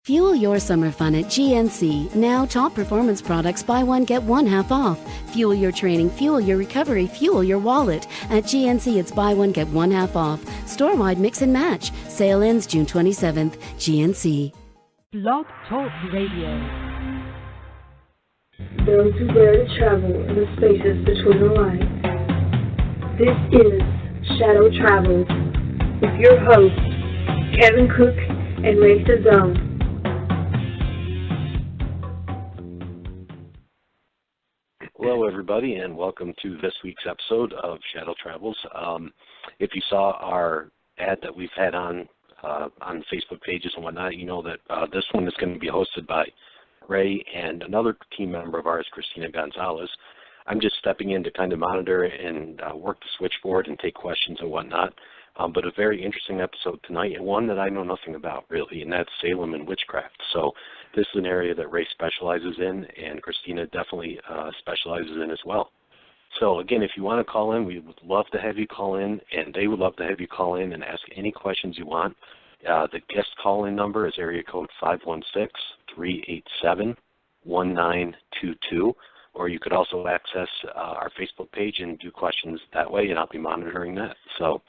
Fuel your summer fun at GNC. Now top performance products, buy one, get one half off. Fuel your training, fuel your recovery, fuel your wallet. At GNC, it's buy one, get one half off. Store-wide mix and match. Sale ends June 27th. GNC. Blog Talk Radio. Those who dare to travel in the spaces between the lines. This is Shadow Travels with your hosts, Kevin Cook and Ray Cezone. Hello, everybody, and welcome to this week's episode of Shadow Travels. If you saw our ad that we've had on Facebook pages and whatnot, you know that this one is going to be hosted by Ray and another team member of ours, Christina Gonzalez. I'm just stepping in to kind of monitor and work the switchboard and take questions and whatnot. But a very interesting episode tonight, and one that I know nothing about, really, and that's Salem and witchcraft. So this is an area that Ray specializes in, and Christina definitely specializes in as well. So, again, if you want to call in, we would love to have you call in, and they would love to have you call in and ask any questions you want. The guest call-in number is area code 516-387-1922, or you could also access our Facebook page and do questions that way, and I'll be monitoring that. So,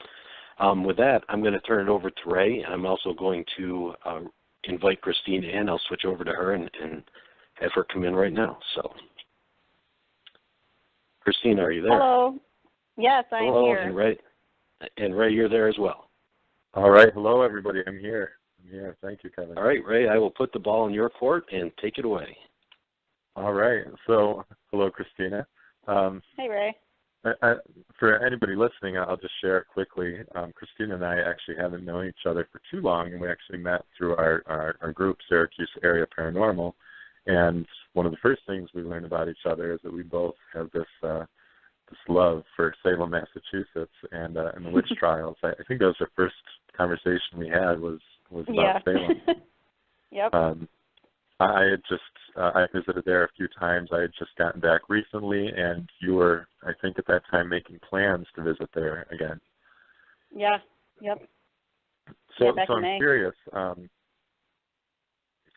with that, I'm going to turn it over to Ray, and I'm also going to invite Christine in. I'll switch over to her and have her come in right now. So, Christine, are you there? Hello. Yes, I'm here. And Ray, you're there as well. All right. Hello, everybody. I'm here. Thank you, Kevin. All right, Ray, I will put the ball in your court and take it away. All right. So, hello, Christina. Hey, Ray. For anybody listening, I'll just share quickly. Christina and I actually haven't known each other for too long, and we actually met through our group, Syracuse Area Paranormal. And one of the first things we learned about each other is that we both have this love for Salem, Massachusetts, and the witch trials. I think that was the first conversation we had was about Salem. Yep. I visited there a few times. I had just gotten back recently, and you were, I think, at that time making plans to visit there again. Yeah. Yep. So I'm curious, and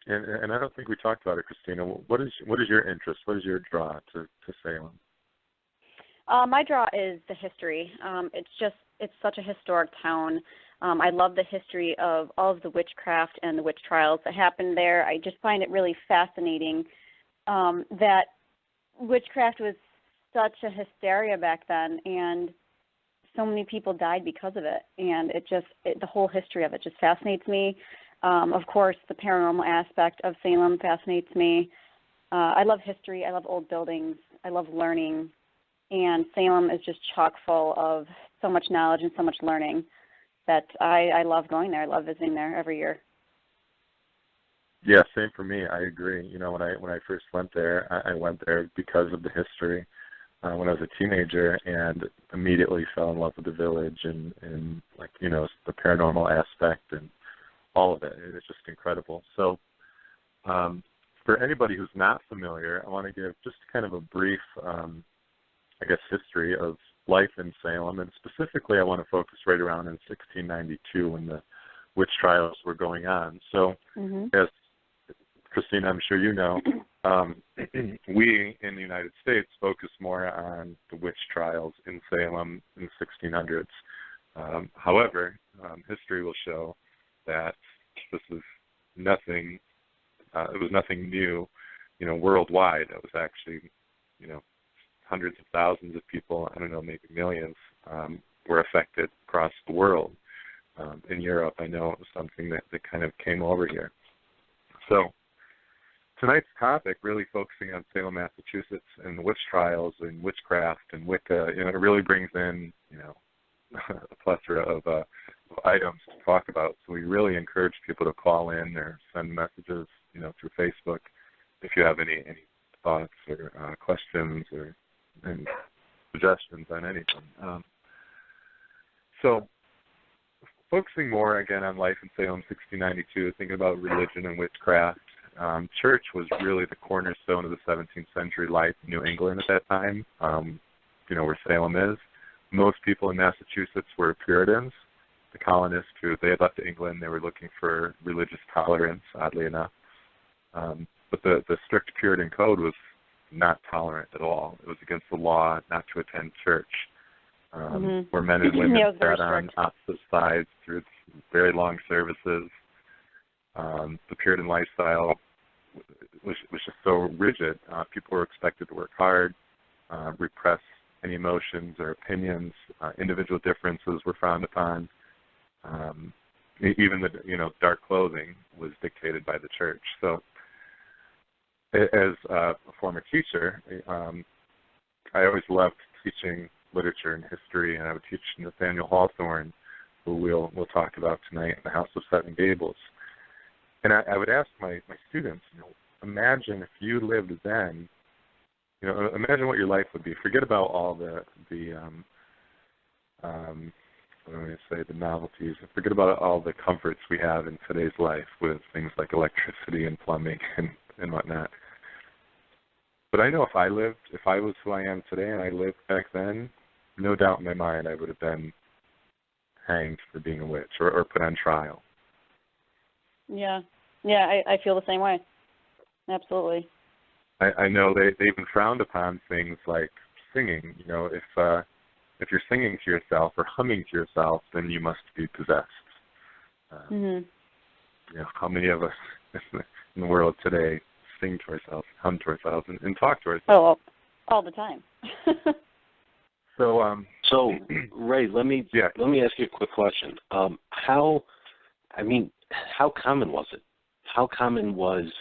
I don't think we talked about it, Christina. What is your interest? What is your draw to Salem? My draw is the history. It's such a historic town. I love the history of all of the witchcraft and the witch trials that happened there. I just find it really fascinating that witchcraft was such a hysteria back then, and so many people died because of it. And the whole history of it just fascinates me. Of course, the paranormal aspect of Salem fascinates me. I love history. I love old buildings. I love learning. And Salem is just chock full of so much knowledge and so much learning that I love going there. I love visiting there every year. Yeah, same for me. I agree. You know, when I first went there, I went there because of the history when I was a teenager, and immediately fell in love with the village and like, you know, the paranormal aspect and all of it. It's just incredible. So for anybody who's not familiar, I want to give just kind of a brief history of life in Salem, and specifically I want to focus right around in 1692 when the witch trials were going on. So, as Christine, I'm sure you know, we in the United States focus more on the witch trials in Salem in the 1600s. However, history will show that this is nothing. It was nothing new, you know, worldwide. It was actually, you know, hundreds of thousands of people, I don't know, maybe millions, were affected across the world. In Europe, I know it was something that kind of came over here. So tonight's topic, really focusing on Salem, Massachusetts, and the witch trials and witchcraft and Wicca, you know, it really brings in, you know, a plethora of items to talk about. So we really encourage people to call in or send messages, you know, through Facebook if you have any thoughts or questions and suggestions on anything. So focusing more, again, on life in Salem, 1692, thinking about religion and witchcraft, church was really the cornerstone of the 17th century life in New England at that time, you know, where Salem is. Most people in Massachusetts were Puritans. The colonists who they had left England. They were looking for religious tolerance, oddly enough. But the strict Puritan code was not tolerant at all. It was against the law not to attend church, where men and women sat on opposite sides through very long services. The Puritan lifestyle was just so rigid. People were expected to work hard, repress any emotions or opinions. Individual differences were frowned upon. Even the dark clothing was dictated by the church. So, as a former teacher, I always loved teaching literature and history, and I would teach Nathaniel Hawthorne, who we'll talk about tonight, in the House of Seven Gables. And I would ask my students, imagine if you lived then, imagine what your life would be. Forget about all the novelties. Forget about all the comforts we have in today's life with things like electricity and plumbing and whatnot. But I know if I was who I am today and I lived back then, no doubt in my mind I would have been hanged for being a witch or put on trial. Yeah, I feel the same way. Absolutely. I know they even frowned upon things like singing. If you're singing to yourself or humming to yourself, then you must be possessed. How many of us in the world today sing to ourselves, hum to ourselves, and talk to ourselves? Oh, all the time. So Ray, let me ask you a quick question. How common was it? How common was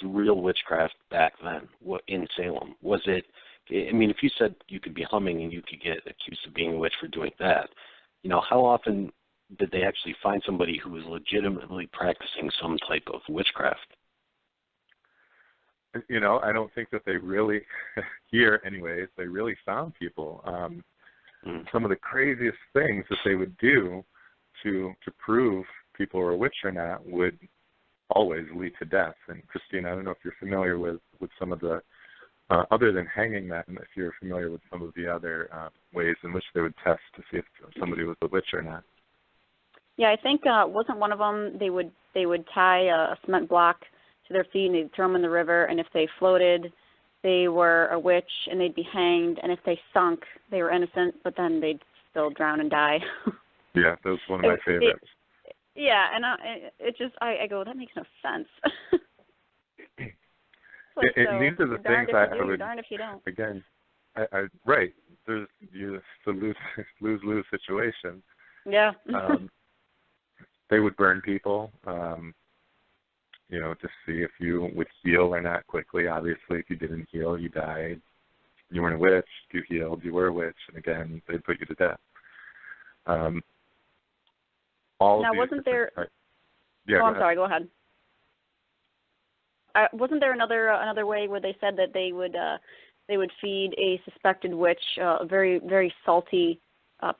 real witchcraft back then in Salem? Was it? I mean, if you said you could be humming and you could get accused of being a witch for doing that, how often did they actually find somebody who was legitimately practicing some type of witchcraft? I don't think that they really, here anyways, they really found people. Some of the craziest things that they would do to prove people were a witch or not would always lead to death. And Christina, I don't know if you're familiar with some of the, other than hanging men, if you're familiar with some of the other ways in which they would test to see if somebody was a witch or not. Yeah, I think wasn't one of them they would tie a cement block to their feet and they'd throw them in the river, and if they floated, they were a witch and they'd be hanged, and if they sunk, they were innocent, but then they'd still drown and die. Yeah, that was one of my favorites. And I go, that makes no sense. These are the things I would, darned if you don't. Again, right, it's a lose-lose situation. Yeah. They would burn people, to see if you would heal or not quickly. Obviously, if you didn't heal, you died. You weren't a witch. If you healed, you were a witch. And again, they'd put you to death. Wasn't there? Yeah. I'm sorry. Go ahead. Wasn't there another way where they said that they would feed a suspected witch a very, very salty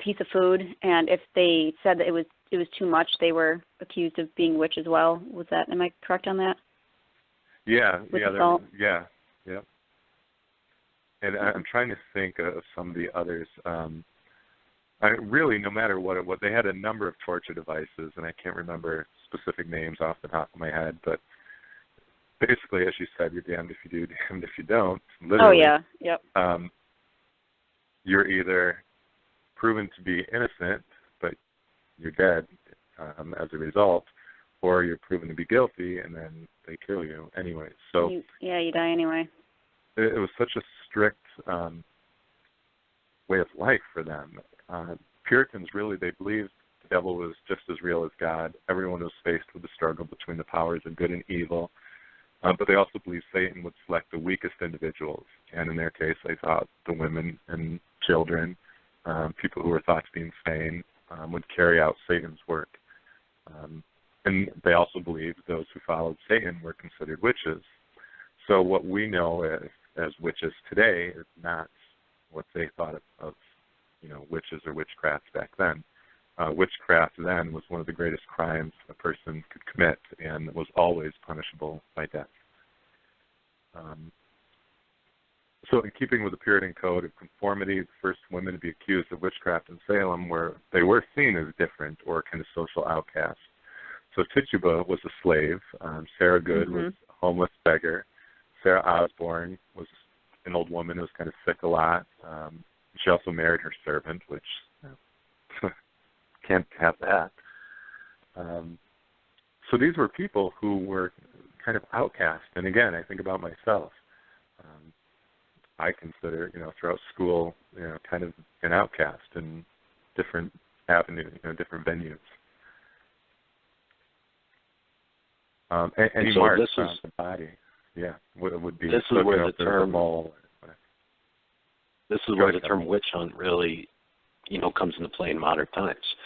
piece of food, and if they said that it was too much, they were accused of being witch as well. Am I correct on that? Yeah. With the salt? Yeah. And I'm trying to think of some of the others. Really, no matter what, they had a number of torture devices, and I can't remember specific names off the top of my head, but basically, as you said, you're damned if you do, damned if you don't. Literally. Oh, yeah. Yep. You're either proven to be innocent, but you're dead as a result, or you're proven to be guilty, and then they kill you anyway. So you die anyway. It was such a strict way of life for them. Puritans, really, they believed the devil was just as real as God. Everyone was faced with the struggle between the powers of good and evil. But they also believed Satan would select the weakest individuals, and in their case, they thought the women and children, people who were thought to be insane, would carry out Satan's work. And they also believed those who followed Satan were considered witches. So what we know as witches today is not what they thought of witches or witchcraft back then. Witchcraft then was one of the greatest crimes a person could commit and was always punishable by death. So in keeping with the Puritan code of conformity, the first women to be accused of witchcraft in Salem they were seen as different or kind of social outcasts. So Tituba was a slave. Sarah Good was a homeless beggar. Sarah Osborne was an old woman who was kind of sick a lot. She also married her servant, which can't have that. So these were people who were kind of outcast. And again, I think about myself. I consider, throughout school, kind of an outcast in different avenues, different venues. Any so marks this on the body, would be. This is where the term. This is where the term witch hunt really, comes into play in modern times.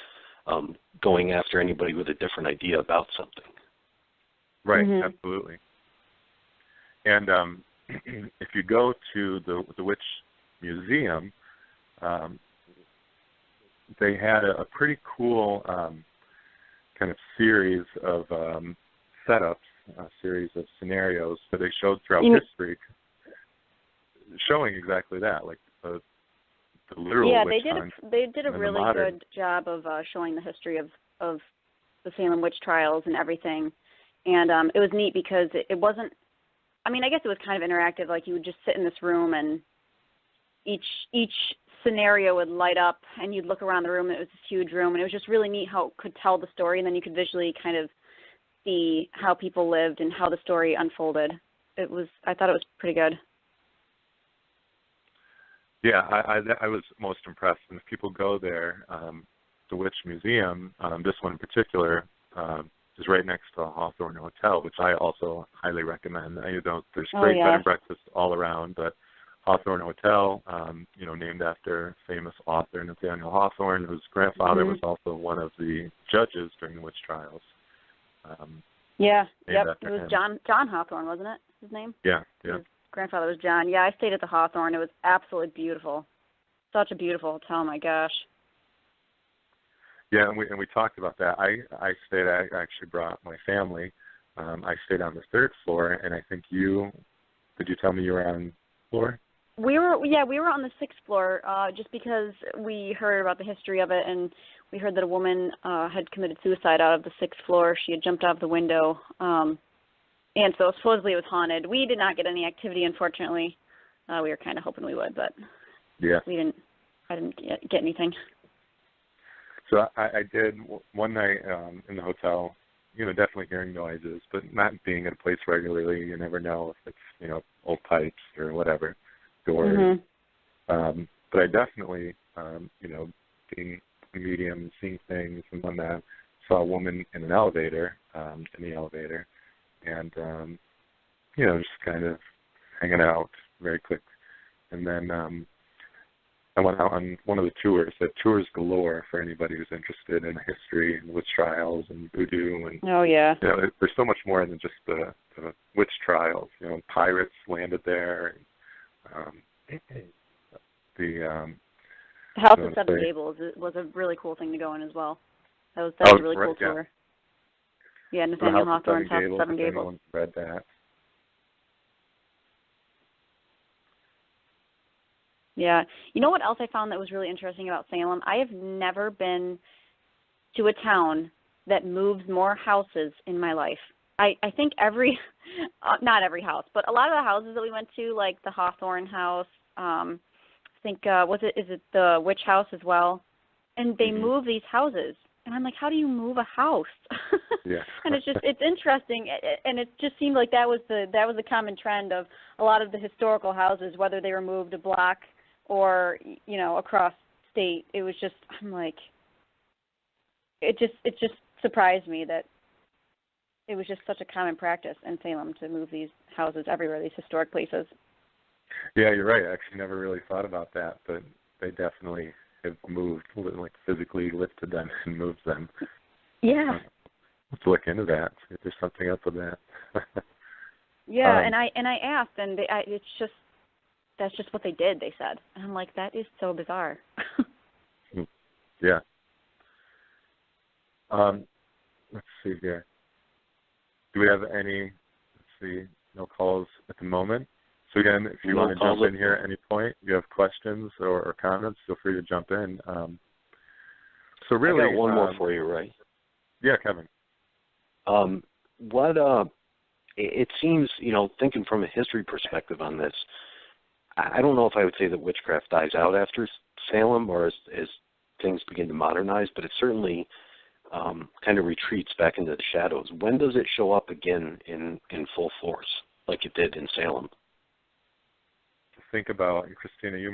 Going after anybody with a different idea about something. Right. Absolutely. And if you go to the Witch Museum, they had a pretty cool kind of series of setups, a series of scenarios that they showed throughout history, showing exactly that, like the literal witch hunt. They did a really good job of showing the history of the Salem witch trials and everything. And it was neat because it wasn't, I guess it was kind of interactive. Like you would just sit in this room and each scenario would light up and you'd look around the room and it was this huge room. And it was just really neat how it could tell the story, and then you could visually kind of see how people lived and how the story unfolded. I thought it was pretty good. Yeah, I was most impressed. And if people go there, the Witch Museum, this one in particular, is right next to a Hawthorne Hotel, which I also highly recommend. There's great bed and breakfast all around, but Hawthorne Hotel, named after famous author Nathaniel Hawthorne, whose grandfather was also one of the judges during the witch trials. It was John Hawthorne, wasn't it, his name? Yeah. His grandfather was John. Yeah, I stayed at the Hawthorne. It was absolutely beautiful. Such a beautiful hotel, my gosh. Yeah, and we talked about that. I actually brought my family. I stayed on the third floor, and I think did you tell me you were on floor? We were on the sixth floor, just because we heard about the history of it, and we heard that a woman had committed suicide out of the sixth floor. She had jumped out of the window, and so supposedly it was haunted. We did not get any activity, unfortunately. We were kind of hoping we would, but I didn't get anything. So I did one night in the hotel, definitely hearing noises, but not being at a place regularly. You never know if it's, old pipes or whatever, doors. But I definitely, being a medium, seeing things and whatnot, saw a woman in an elevator, and just kind of hanging out very quick. And then I went out on one of the tours. The tours galore for anybody who's interested in history and witch trials and voodoo. And there's so much more than just the witch trials. Pirates landed there. The House of Seven Gables was a really cool thing to go in as well. That was a really cool tour. Yeah, Nathaniel Hawthorne's House of Seven Gables. Anyone read that? Yeah. You know what else I found that was really interesting about Salem? I have never been to a town that moves more houses in my life. I think not every house, but a lot of the houses that we went to, like the Hawthorne house, I think, is it the Witch House as well? And they move these houses. And I'm like, how do you move a house? And it's interesting, and it just seemed like that was the common trend of a lot of the historical houses, whether they were moved a block or across state. It was just, I'm like, it just surprised me that it was just such a common practice in Salem to move these houses everywhere, these historic places. Yeah, you're right. I actually never really thought about that, but they definitely have moved, like physically lifted them and moved them. Yeah. Let's look into that. See if there's something up with that. And I asked, and that's just what they did, they said. And I'm like, that is so bizarre. Yeah. Let's see here. Do we have any, no calls at the moment. So again, if you want to jump in here at any point, you have questions or comments, feel free to jump in. So really, I got one more for you, Ray. Yeah, Kevin. It seems, thinking from a history perspective on this, I don't know if I would say that witchcraft dies out after Salem or as things begin to modernize, but it certainly kind of retreats back into the shadows. When does it show up again in full force, like it did in Salem? Think about, and Christina, you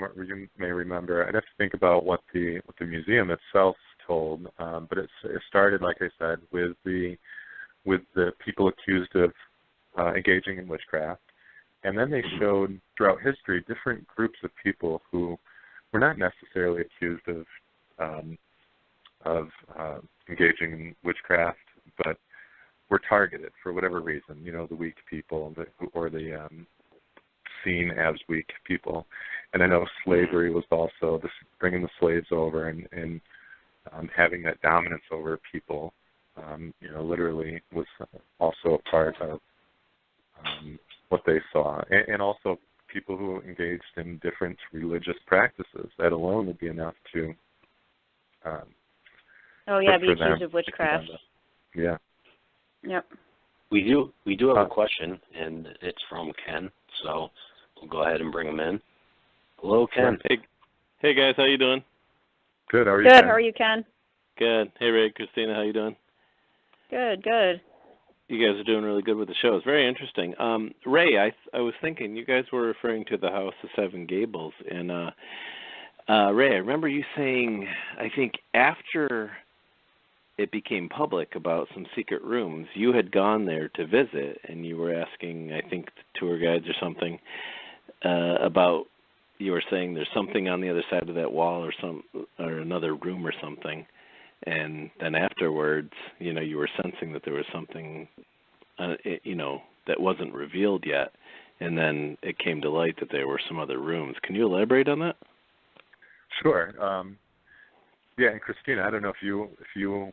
may remember, I'd have to think about what the museum itself told, but it started, like I said, with the people accused of engaging in witchcraft, and then they showed throughout history different groups of people who were not necessarily accused of engaging in witchcraft, but were targeted for whatever reason. The weak people, or the seen as weak people. And I know slavery was also bringing the slaves over and having that dominance over people, literally was also a part of what they saw. And also people who engaged in different religious practices. That alone would be enough to be accused of witchcraft. Yeah. Yep. We do have a question, and it's from Ken, so we'll go ahead and bring him in. Hello, Ken. Hey guys, how you doing? Good. How are you? Good. Ken? How are you, Ken? Good. Hey Ray, Christina, how you doing? Good. You guys are doing really good with the show. It's very interesting. Ray, I was thinking you guys were referring to the House of Seven Gables, and Ray, I remember you saying, I think after it became public about some secret rooms, you had gone there to visit, and you were asking, I think, the tour guides or something about. You were saying there's something on the other side of that wall, or another room or something, and then afterwards, you were sensing that there was something, that wasn't revealed yet, and then it came to light that there were some other rooms. Can you elaborate on that? Sure. Yeah, and Christina, I don't know if you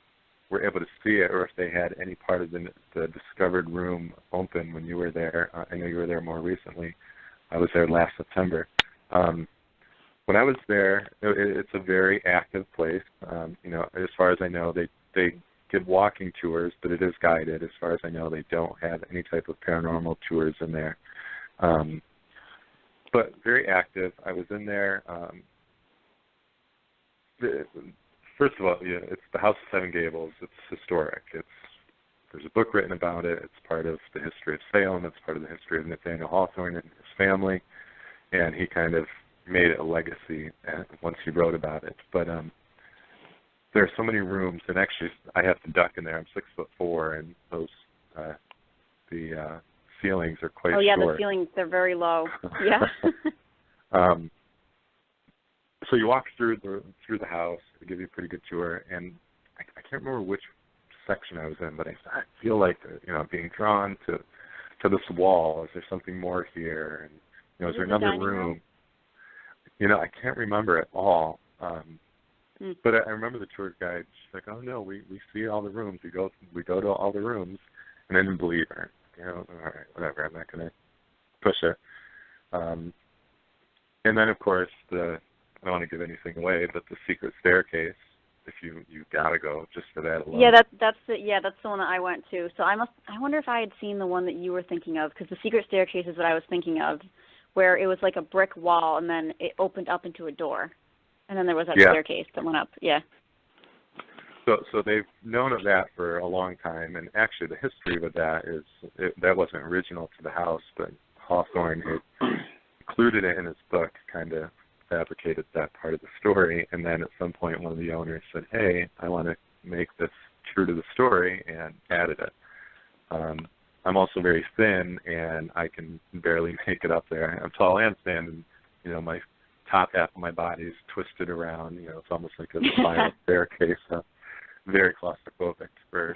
were able to see it, or if they had any part of the discovered room open when you were there. I know you were there more recently. I was there last September. When I was there, it's a very active place. As far as I know, they give walking tours, but it is guided. As far as I know, they don't have any type of paranormal tours in there. But very active. I was in there. First of all, it's the House of Seven Gables. It's historic. There's a book written about it. It's part of the history of Salem. It's part of the history of Nathaniel Hawthorne and his family. And he kind of made it a legacy once he wrote about it. But there are so many rooms, and actually I have to duck in there. I'm 6'4", and those the ceilings are quite short. Oh yeah, the ceilings, they're very low. Yeah. So you walk through the house. They give you a pretty good tour, and I can't remember which section I was in, but I feel like being drawn to this wall. Is there something more here? And is there another room? I can't remember at all. But I remember the tour guide. She's like, "Oh no, we see all the rooms. We go to all the rooms," and I didn't believe her. All right, whatever. I'm not going to push it. And then of course I don't want to give anything away, but the secret staircase, if you gotta go just for that alone. Yeah, that's the one that I went to. So I wonder if I had seen the one that you were thinking of, because the secret staircase is what I was thinking of, where it was like a brick wall and then it opened up into a door, and then there was that staircase that went up. Yeah. So they've known of that for a long time, and actually the history with that is that wasn't original to the house, but Hawthorne had included it in his book, kind of fabricated that part of the story, and then at some point one of the owners said, "Hey, I want to make this true to the story," and added it. I'm also very thin, and I can barely make it up there. I'm tall and thin, and my top half of my body is twisted around. It's almost like a spiral staircase. Very claustrophobic for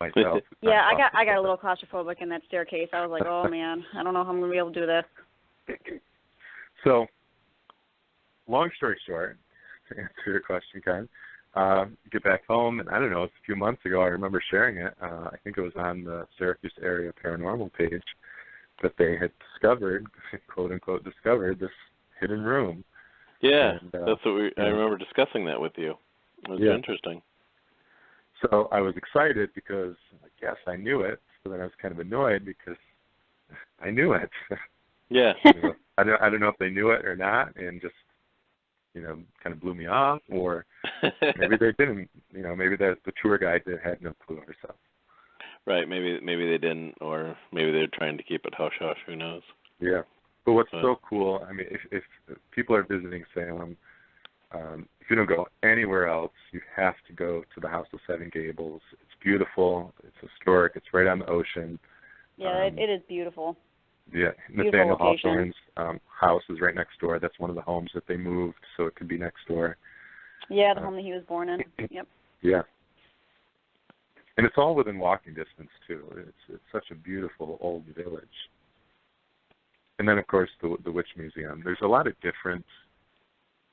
myself. Yeah, I got a little claustrophobic in that staircase. I was like, oh man, I don't know how I'm gonna be able to do this. So, long story short, to answer your question, Ken, get back home, and I don't know, it's a few months ago, I remember sharing it. I think it was on the Syracuse Area Paranormal page. that they had discovered, quote unquote, discovered this hidden room. Yeah, and, that's what I remember discussing that with you. It was interesting. So I was excited because, yes, I knew it. So then I was kind of annoyed because I knew it. Yeah. I don't know if they knew it or not, and just kind of blew me off, or maybe they didn't. Maybe the tour guide had no clue herself. Right. Maybe they didn't, or maybe they're trying to keep it hush hush. Who knows? Yeah. But what's so cool? I mean, if people are visiting Salem, if you don't go anywhere else, you have to go to the House of Seven Gables. It's beautiful. It's historic. It's right on the ocean. Yeah, it is beautiful. Yeah, Nathaniel Hawthorne's house is right next door. That's one of the homes that they moved, so it could be next door. Yeah, the home that he was born in. Yep. Yeah. And it's all within walking distance, too. It's such a beautiful old village. And then, of course, the Witch Museum. There's a lot of different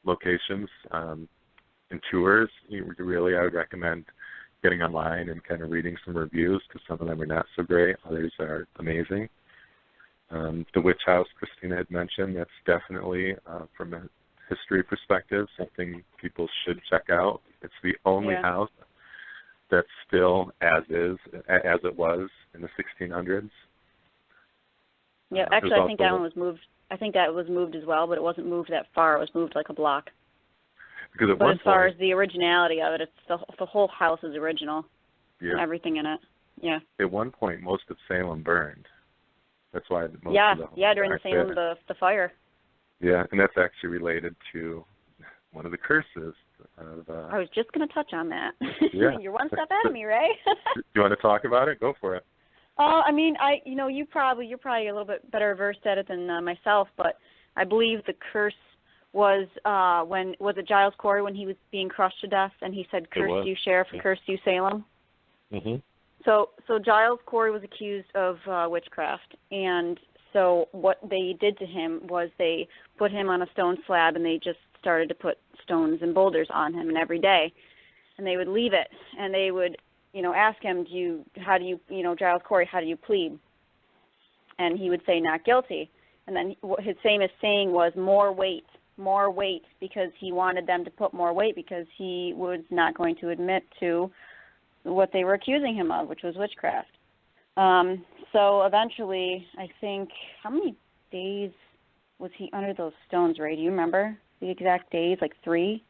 locations and tours. Really, I would recommend getting online and kind of reading some reviews, because some of them are not so great. Others are amazing. The Witch House Christina had mentioned, that's definitely, from a history perspective, something people should check out. It's the only house that's still as it was in the 1600s. Yeah, actually, I think that one was moved. I think that was moved as well, but it wasn't moved that far. It was moved like a block. Because but as far as the originality of it, it's the whole house is original. Yeah. And everything in it. Yeah. At one point, most of Salem burned. That's why most of the during the Salem the fire. Yeah, and that's actually related to one of the curses. I was just going to touch on that. Yeah. You're one step ahead of me, Ray. Do you want to talk about it? Go for it. I mean, you're probably a little bit better versed at it than myself, but I believe the curse was was it Giles Corey when he was being crushed to death, and he said, "Curse you, Sheriff, and curse you, Salem." Mhm. So Giles Corey was accused of witchcraft, and so what they did to him was they put him on a stone slab, and they just started to put stones and boulders on him, and every day, and they would leave it, and they would, ask him, Giles Corey, how do you plead? And he would say, not guilty. And then his famous saying was, more weight, because he wanted them to put more weight, because he was not going to admit to what they were accusing him of, which was witchcraft. So eventually, I think, how many days was he under those stones, Ray? Do you remember the exact days, like 3?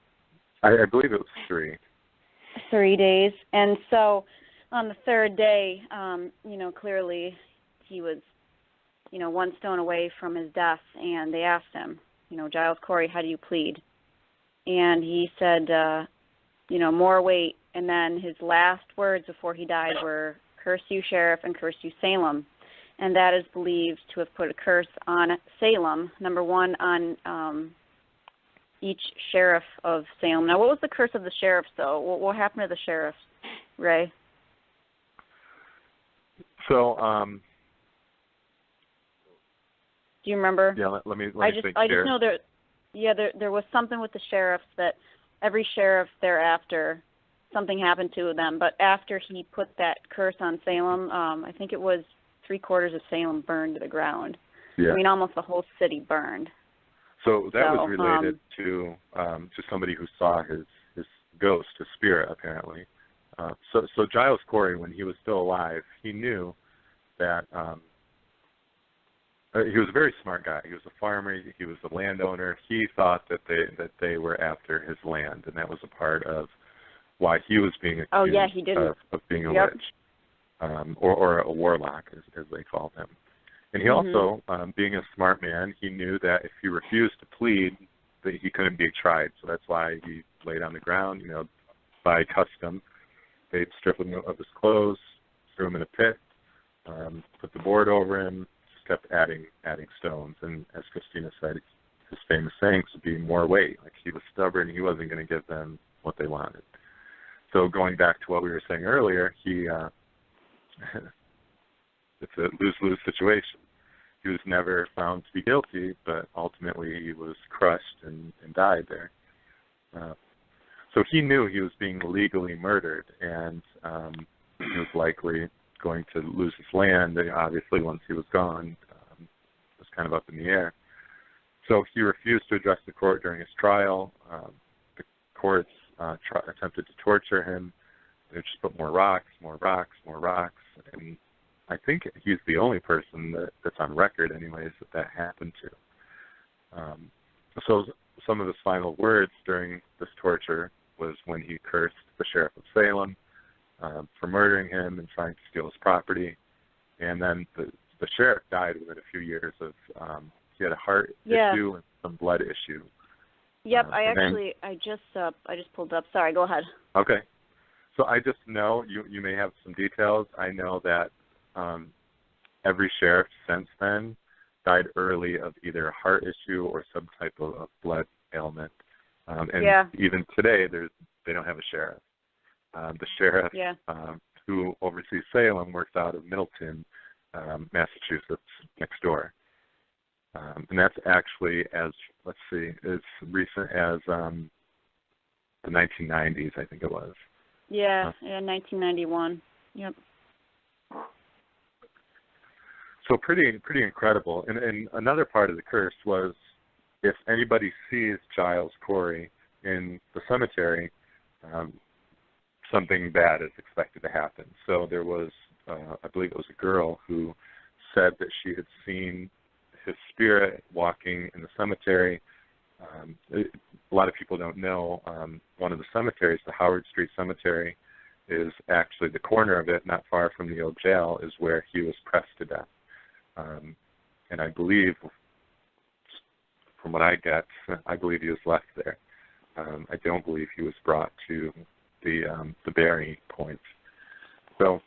I believe it was 3. 3 days. And so on the 3rd day, clearly he was, one stone away from his death, and they asked him, Giles Corey, how do you plead? And he said, more weight. And then his last words before he died were, curse you, Sheriff, and curse you, Salem. And that is believed to have put a curse on Salem, number 1 on each sheriff of Salem. Now, what was the curse of the sheriffs, though? What happened to the sheriffs, Ray? So, do you remember? Yeah, let me I think just here. know there was something with the sheriffs that every sheriff thereafter, something happened to them. But after he put that curse on Salem, I think it was 3/4 of Salem burned to the ground. Yeah. I mean, almost the whole city burned. So that was related to somebody who saw his ghost, his spirit, apparently. So Giles Corey, when he was still alive, he knew that he was a very smart guy. He was a farmer. He was a landowner. He thought that they were after his land, and that was a part of why he was being accused of being a witch, or a warlock, as they called him. And he also, being a smart man, he knew that if he refused to plead, that he couldn't be tried. So that's why he laid on the ground. By custom, they'd strip him of his clothes, threw him in a pit, put the board over him, just kept adding stones. And as Christina said, his famous sayings would be more weight. Like, he was stubborn, he wasn't going to give them what they wanted. So going back to what we were saying earlier, it's a lose-lose situation. He was never found to be guilty, but ultimately he was crushed and died there. So he knew he was being illegally murdered, and he was likely going to lose his land. And obviously, once he was gone, kind of up in the air. So he refused to address the court during his trial. The courts attempted to torture him. They just put more rocks, and I think he's the only person that's on record anyways that happened to. So some of his final words during this torture was when he cursed the sheriff of Salem for murdering him and trying to steal his property. And then the sheriff died within a few years of, he had a heart issue and some blood issue. Yep, I just pulled up. Sorry, go ahead. Okay. So I just know, you may have some details. I know that every sheriff since then died early of either a heart issue or some type of blood ailment. And even today, they don't have a sheriff. The sheriff who oversees Salem works out of Middleton, Massachusetts, next door. And that's actually as recent as the 1990s, I think it was. Yeah, 1991. Yep. So pretty incredible. And another part of the curse was if anybody sees Giles Corey in the cemetery, something bad is expected to happen. So there was, I believe it was a girl who said that she had seen his spirit walking in the cemetery. A lot of people don't know, one of the cemeteries, the Howard Street Cemetery, is actually the corner of it, not far from the old jail, is where he was pressed to death. And I believe, from what I get, I believe he was left there. I don't believe he was brought to the burying point. So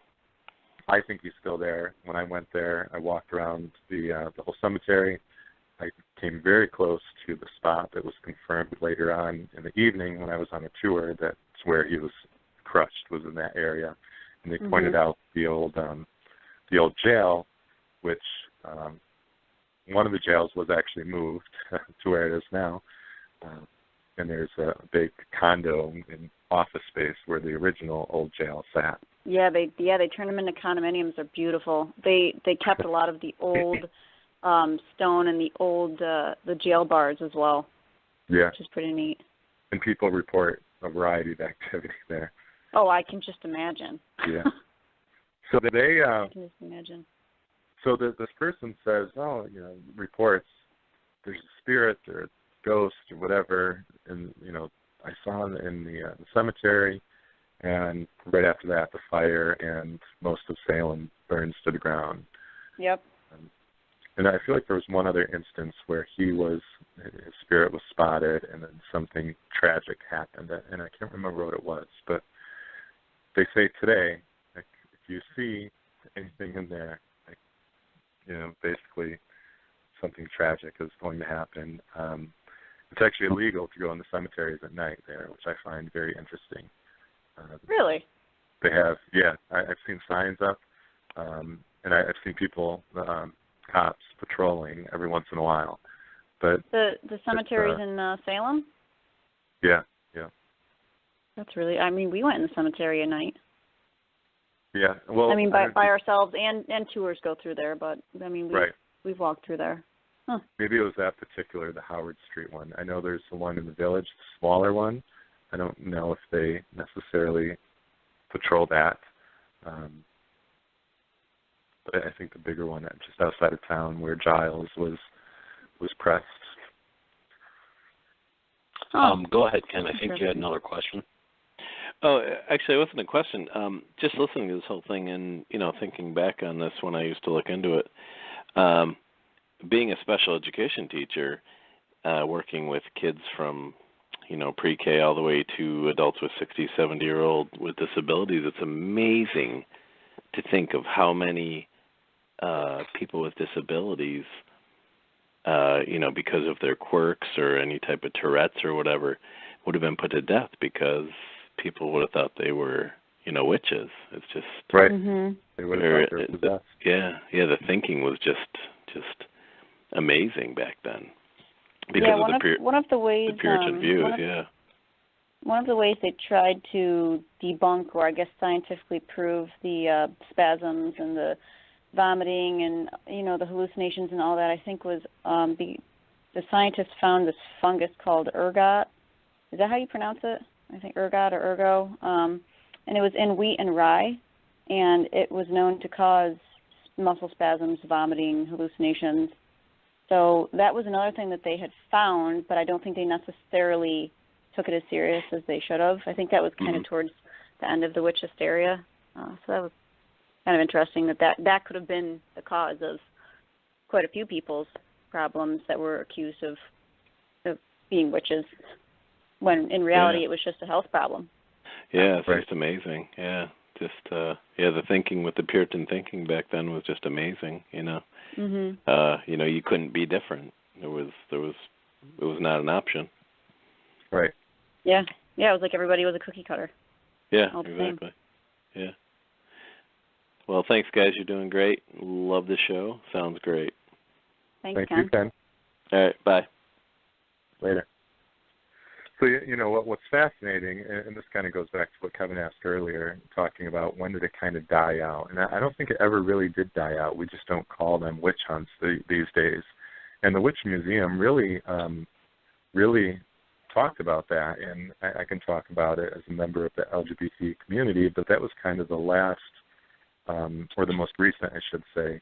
I think he's still there. When I went there, I walked around the whole cemetery. I came very close to the spot that was confirmed later on in the evening when I was on a tour. That's where he was crushed, was in that area. And they pointed out the old jail, which one of the jails was actually moved to where it is now. And there's a big condo and office space where the original old jail sat. Yeah, they turned them into condominiums. They're beautiful. They kept a lot of the old stone and the old the jail bars as well. Yeah, which is pretty neat. And people report a variety of activity there. Oh, I can just imagine. Yeah. So they. I can just imagine. So this person says, reports there's a spirit or a ghost or whatever, and I saw him in the cemetery, and right after that, the fire and most of Salem burns to the ground. Yep. And I feel like there was one other instance where his spirit was spotted, and then something tragic happened, and I can't remember what it was, but they say today, if you see anything in there, basically something tragic is going to happen. It's actually illegal to go in the cemeteries at night there, which I find very interesting. Really? They have, I've seen signs up, and I've seen people, cops patrolling every once in a while. But the cemeteries in Salem? Yeah. That's really, we went in the cemetery at night. Yeah, well, by ourselves, and tours go through there, but we've walked through there. Huh. Maybe it was that particular, the Howard Street one. I know there's the one in the Village, the smaller one. I don't know if they necessarily patrol that. But I think the bigger one, just outside of town, where Giles was pressed. Go ahead, Ken. I think you had another question. Oh, actually, it wasn't a question. Just listening to this whole thing and, thinking back on this when I used to look into it, being a special education teacher, working with kids from, pre-K all the way to adults with 60, 70-year-old with disabilities, it's amazing to think of how many people with disabilities, because of their quirks or any type of Tourette's or whatever, would have been put to death because people would have thought they were, witches. It's just right. They would have thought they were possessed. Yeah. The thinking was just amazing back then because of the Puritan views. One of the ways they tried to debunk, or I guess scientifically prove, the spasms and the vomiting and, the hallucinations and all that, I think was the scientists found this fungus called ergot. Is that how you pronounce it? I think ergot or ergo. And it was in wheat and rye, and it was known to cause muscle spasms, vomiting, hallucinations. So that was another thing that they had found, but I don't think they necessarily took it as serious as they should have. I think that was kind of towards the end of the witch hysteria. So that was kind of interesting that could have been the cause of quite a few people's problems that were accused of being witches, when in reality it was just a health problem. Yeah, it's just amazing. Yeah, just the thinking with the Puritan thinking back then was just amazing. You couldn't be different. It was not an option. Right. Yeah. It was like everybody was a cookie cutter. Yeah, exactly. Yeah. Well, thanks, guys. You're doing great. Love the show. Sounds great. Thanks, Thank you, Ken. All right, bye. Later. So, what's fascinating, and this kind of goes back to what Kevin asked earlier, talking about when did it kind of die out. And I don't think it ever really did die out. We just don't call them witch hunts these days. And the Witch Museum really talked about that, and I can talk about it as a member of the LGBT community, but that was kind of the last, or the most recent, I should say,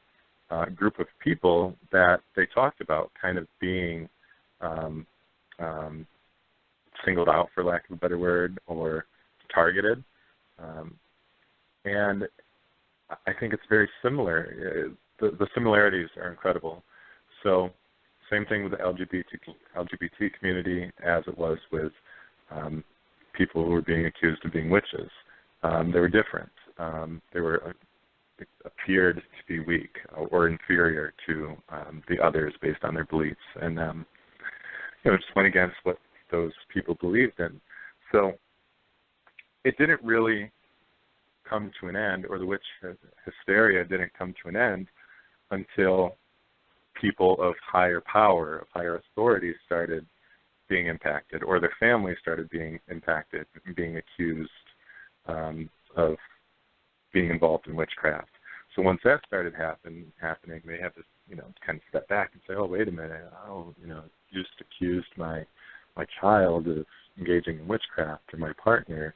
group of people that they talked about kind of being singled out, for lack of a better word, or targeted. And I think it's very similar. The similarities are incredible. So same thing with the LGBT community as it was with people who were being accused of being witches. They were different. They appeared to be weak or inferior to the others based on their beliefs, and just went against what those people believed in. So it didn't really come to an end, or the witch hysteria didn't come to an end until people of higher power, of higher authority started being impacted, or their families started being impacted and being accused of being involved in witchcraft. So once that started happening, they had to, kind of step back and say, oh, wait a minute, you just accused my child of engaging in witchcraft, or my partner.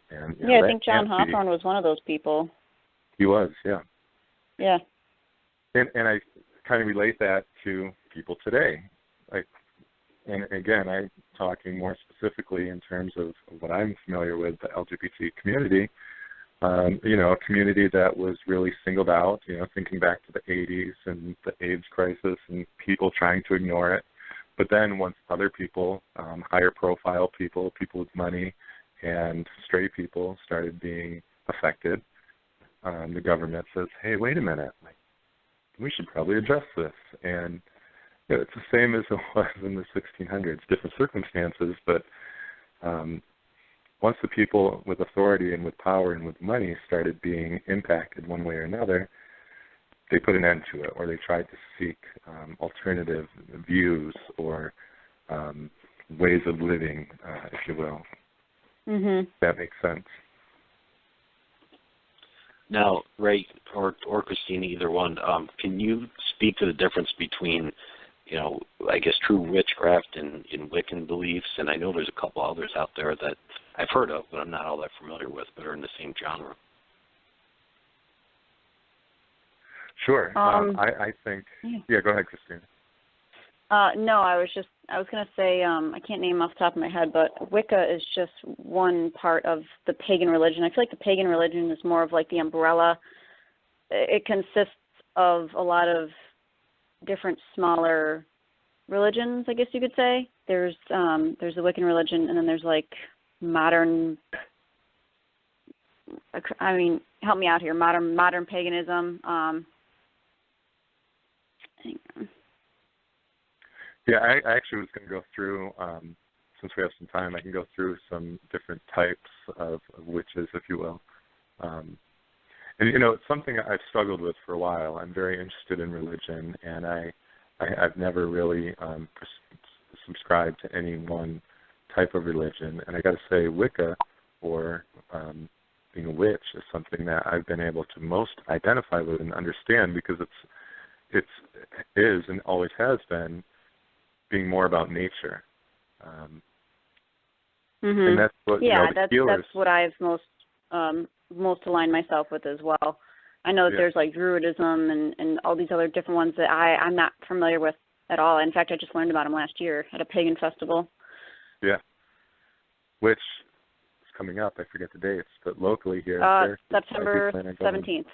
And I think John Hawthorne was one of those people. He was, yeah. Yeah. And I kind of relate that to people today. And again, I'm talking more specifically in terms of what I'm familiar with, the LGBT community. A community that was really singled out, thinking back to the 80s and the AIDS crisis and people trying to ignore it. But then once other people, higher profile people with money, and straight people started being affected, the government says, hey, wait a minute, we should probably address this. And it's the same as it was in the 1600s, different circumstances, but once the people with authority and with power and with money started being impacted one way or another, they put an end to it, or they tried to seek alternative views or ways of living, if you will. Mm-hmm. That makes sense. Now, Ray or Christina, either one, can you speak to the difference between, I guess true witchcraft and Wiccan beliefs? And I know there's a couple others out there that I've heard of, but I'm not all that familiar with, but are in the same genre. Sure. I think. Yeah, go ahead, Christina. No, I was going to say, I can't name off the top of my head, but Wicca is just one part of the pagan religion. I feel like the pagan religion is more of like the umbrella. It consists of a lot of different smaller religions, I guess you could say. There's the Wiccan religion, and then there's like modern, help me out here, modern paganism. Hang on. Yeah, I actually was going to go through, since we have some time, I can go through some different types of witches, if you will. And, it's something I've struggled with for a while. I'm very interested in religion, and I've never really subscribed to any one type of religion. And I got to say, Wicca, or being a witch is something that I've been able to most identify with and understand, because it is and always has been being more about nature. And that's what the healers. That's what I've most aligned myself with as well. I know that there's like Druidism and all these other different ones that I'm not familiar with at all. In fact, I just learned about them last year at a pagan festival. Yeah. Which is coming up. I forget the dates, but locally here. September 17th.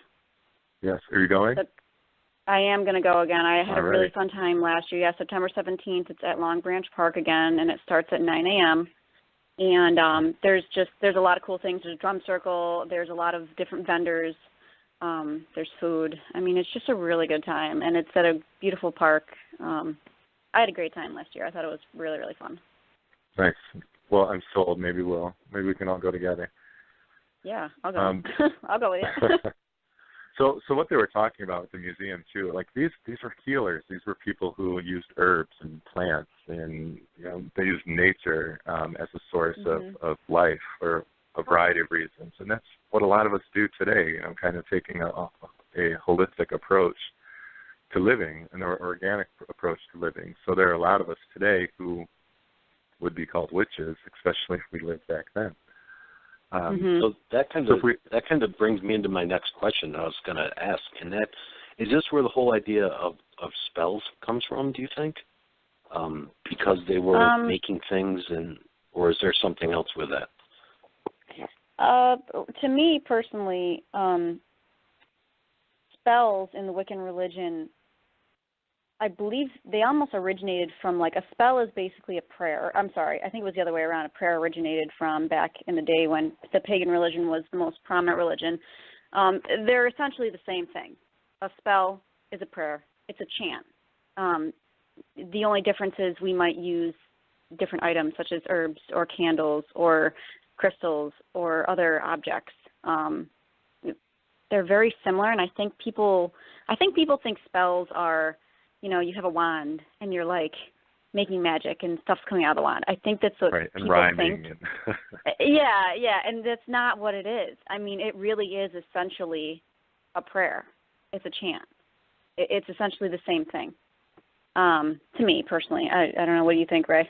Yes. Are you going? I am going to go again. I had a All really right. fun time last year. Yeah, September 17th. It's at Long Branch Park again, and it starts at 9 a.m. And there's a lot of cool things. There's a drum circle. There's a lot of different vendors. There's food. I mean, it's just a really good time, and it's at a beautiful park. I had a great time last year. I thought it was really, really fun. Nice. Well, I'm sold. Maybe we can all go together. Yeah, I'll go. I'll go with you. So what they were talking about at the museum too, like these were healers. These were people who used herbs and plants, and they used nature as a source of life for a variety of reasons. And that's what a lot of us do today. Kind of taking a holistic approach to living, an organic approach to living. So there are a lot of us today who would be called witches, especially if we lived back then. So that kind of brings me into my next question I was going to ask, and that is this where the whole idea of spells comes from, do you think? Because they were making things, or is there something else with that? To me personally, spells in the Wiccan religion, I believe they almost originated from, like, a spell is basically a prayer. I'm sorry, I think it was the other way around. A prayer originated from back in the day when the pagan religion was the most prominent religion. They're essentially the same thing. A spell is a prayer. It's a chant. The only difference is we might use different items such as herbs or candles or crystals or other objects. They're very similar, and I think people think spells are, you have a wand and you're like making magic and stuff's coming out of the wand. I think that's what people think. Yeah, and that's not what it is. I mean, it really is essentially a prayer. It's a chant. It's essentially the same thing. To me personally, I don't know. What do you think, Ray?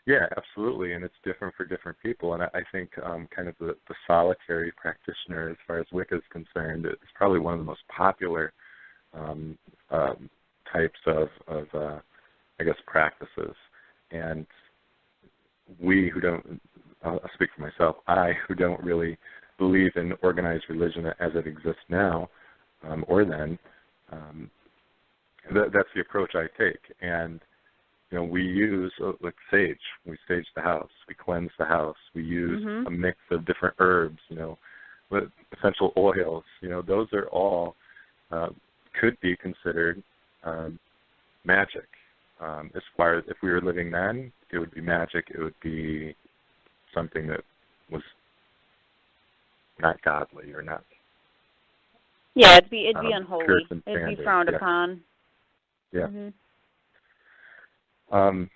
Yeah, absolutely, and it's different for different people. And I think kind of the solitary practitioner, as far as Wicca is concerned, is probably one of the most popular types of I guess, practices. And we who don't, I'll speak for myself, who don't really believe in organized religion as it exists now, or then, that's the approach I take. And we use, like, sage. We sage the house. We cleanse the house. We use a mix of different herbs, with essential oils. Those are all, could be considered magic. As far as if we were living then, it would be magic. It would be something that was not godly or not. Yeah, it'd be unholy. It'd be frowned upon. Yeah. So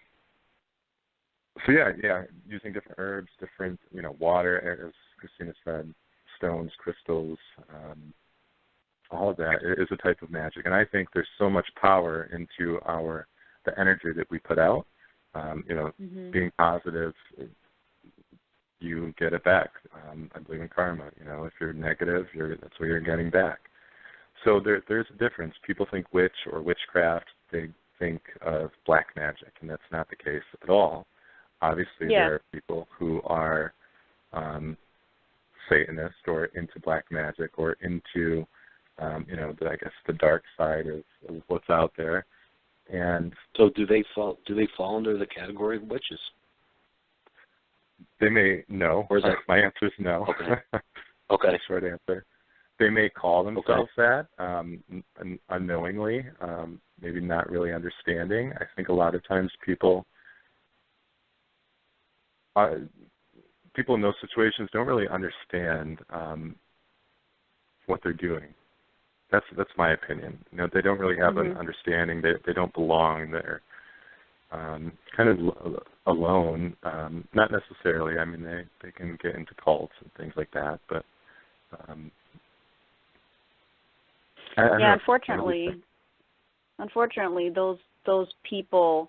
using different herbs, different, water, as Christina said, stones, crystals, all of that is a type of magic. And I think there's so much power into the energy that we put out. Being positive, you get it back. I believe in karma. If you're negative, that's what you're getting back. So there's a difference. People think witch or witchcraft, they think of black magic, and that's not the case at all. Obviously, there are people who are Satanist or into black magic or into, I guess the dark side of what's out there. And so, do they fall under the category of witches? They may. No. Or is that... My answer is no. Okay. Short answer. They may call themselves that unknowingly, maybe not really understanding. I think a lot of times people in those situations don't really understand what they're doing. That's my opinion. They don't really have an understanding. They don't belong there. kind of alone. Not necessarily. I mean, they can get into cults and things like that, but yeah, unfortunately, those people,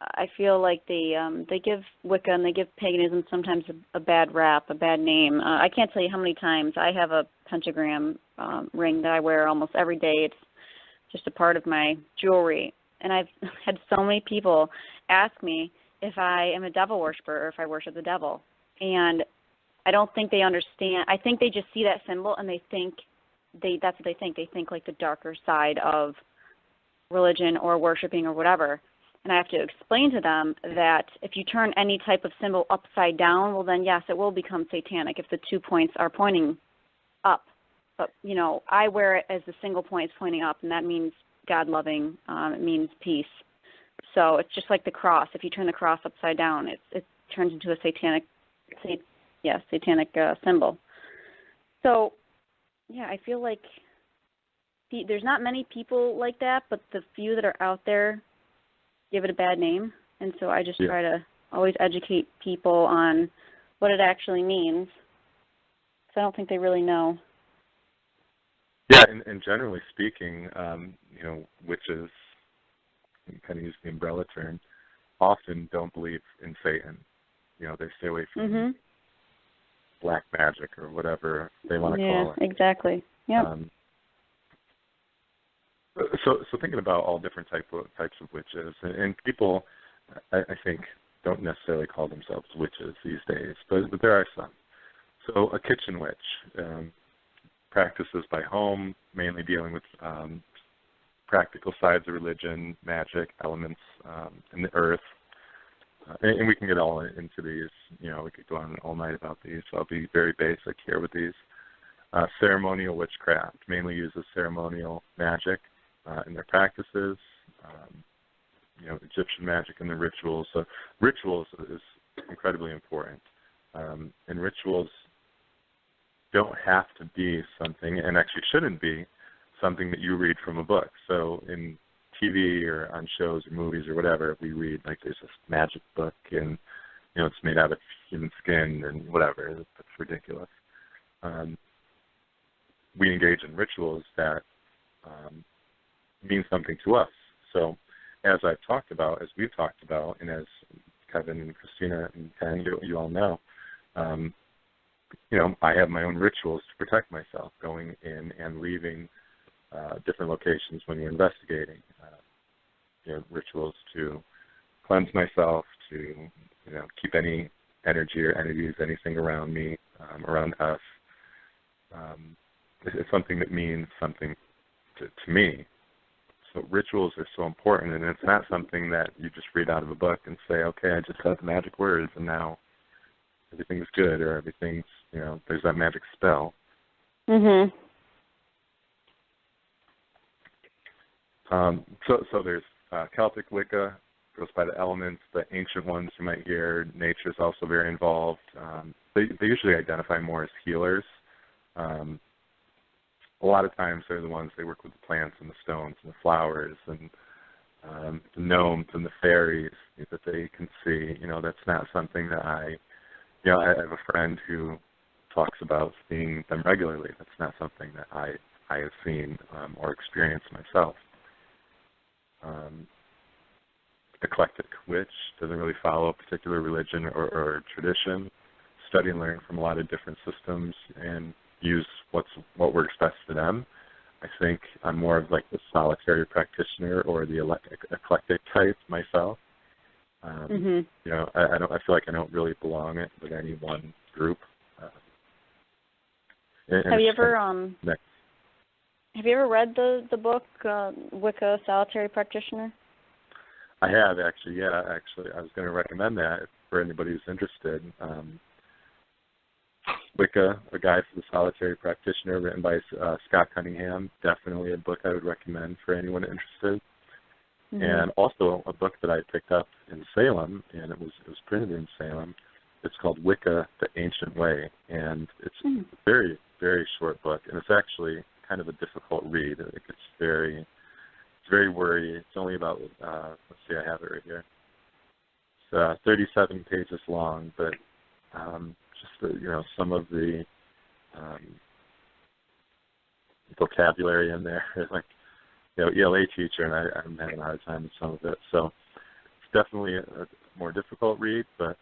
I feel like they give Wicca and they give paganism sometimes a bad rap, a bad name. I can't tell you how many times I have a pentagram ring that I wear almost every day. It's just a part of my jewelry. And I've had so many people ask me if I am a devil worshiper or if I worship the devil. And I don't think they understand. I think they just see that symbol and they think that's what they think. They think like the darker side of religion or worshiping or whatever. And I have to explain to them that if you turn any type of symbol upside down, well then yes, it will become satanic if the 2 points are pointing up. But, you know, I wear it as the single point is pointing up, and that means God-loving. It means peace. So it's just like the cross. If you turn the cross upside down, it turns into a satanic symbol. So, yeah, I feel like there's not many people like that, but the few that are out there give it a bad name. And so I just try to always educate people on what it actually means. So I don't think they really know. Yeah, and generally speaking, you know, witches, kind of use the umbrella term, often don't believe in Satan. You know, they stay away from black magic or whatever they want to call it. Yeah, exactly. Yeah. So thinking about all different types of witches, and people, I think, don't necessarily call themselves witches these days, but there are some. So a kitchen witch practices by home, mainly dealing with practical sides of religion, magic, elements in the earth. And we can get all into these. You know, we could go on all night about these, so I'll be very basic here with these. Ceremonial witchcraft mainly uses ceremonial magic in their practices, you know, Egyptian magic and the rituals. So rituals is incredibly important. And rituals don't have to be something, and actually shouldn't be, something that you read from a book. So in TV or on shows or movies or whatever, we read like there's this magic book and, you know, it's made out of human skin and whatever. That's ridiculous. We engage in rituals that mean something to us. So as we've talked about, and as Kevin and Christina and Ken, you all know, you know, I have my own rituals to protect myself, going in and leaving different locations when you're investigating. You know, rituals to cleanse myself, to, you know, keep any energy or entities, anything around me, around us. It's something that means something to me. So rituals are so important, and it's not something that you just read out of a book and say, okay, I just said the magic words, and now everything's good, or everything's, you know, there's that magic spell. So there's Celtic Wicca, goes by the elements. The ancient ones you might hear, nature's also very involved. They usually identify more as healers. A lot of times they're the ones, they work with the plants and the stones and the flowers and the gnomes and the fairies that they can see. You know, that's not something that I have a friend who talks about seeing them regularly. That's not something that I have seen or experienced myself. Eclectic witch doesn't really follow a particular religion or tradition. Study and learn from a lot of different systems and use what works best for them. I think I'm more of like the solitary practitioner or the eclectic type myself. You know, I feel like I don't really belong with any one group. Have you ever read the book Wicca Solitary Practitioner? I have, actually. Yeah, actually, I was going to recommend that for anybody who's interested. Wicca, A Guide for the Solitary Practitioner, written by Scott Cunningham. Definitely a book I would recommend for anyone interested. And also a book that I picked up in Salem, and it was printed in Salem. It's called Wicca, The Ancient Way, and it's a very, very short book, and it's actually kind of a difficult read. It's very wordy. It's only about, let's see, I have it right here. It's 37 pages long, but just some of the vocabulary in there, like ELA teacher, and I'm having a hard time with some of it. So it's definitely a more difficult read, but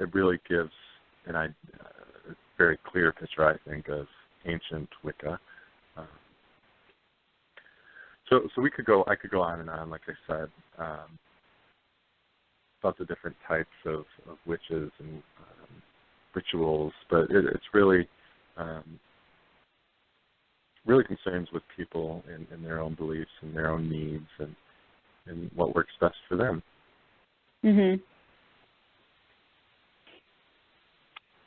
it really gives a very clear picture, I think, of ancient Wicca. So I could go on and on, like I said, about the different types of witches and rituals, but it's really concerns with people and their own beliefs and their own needs and what works best for them. Mhm.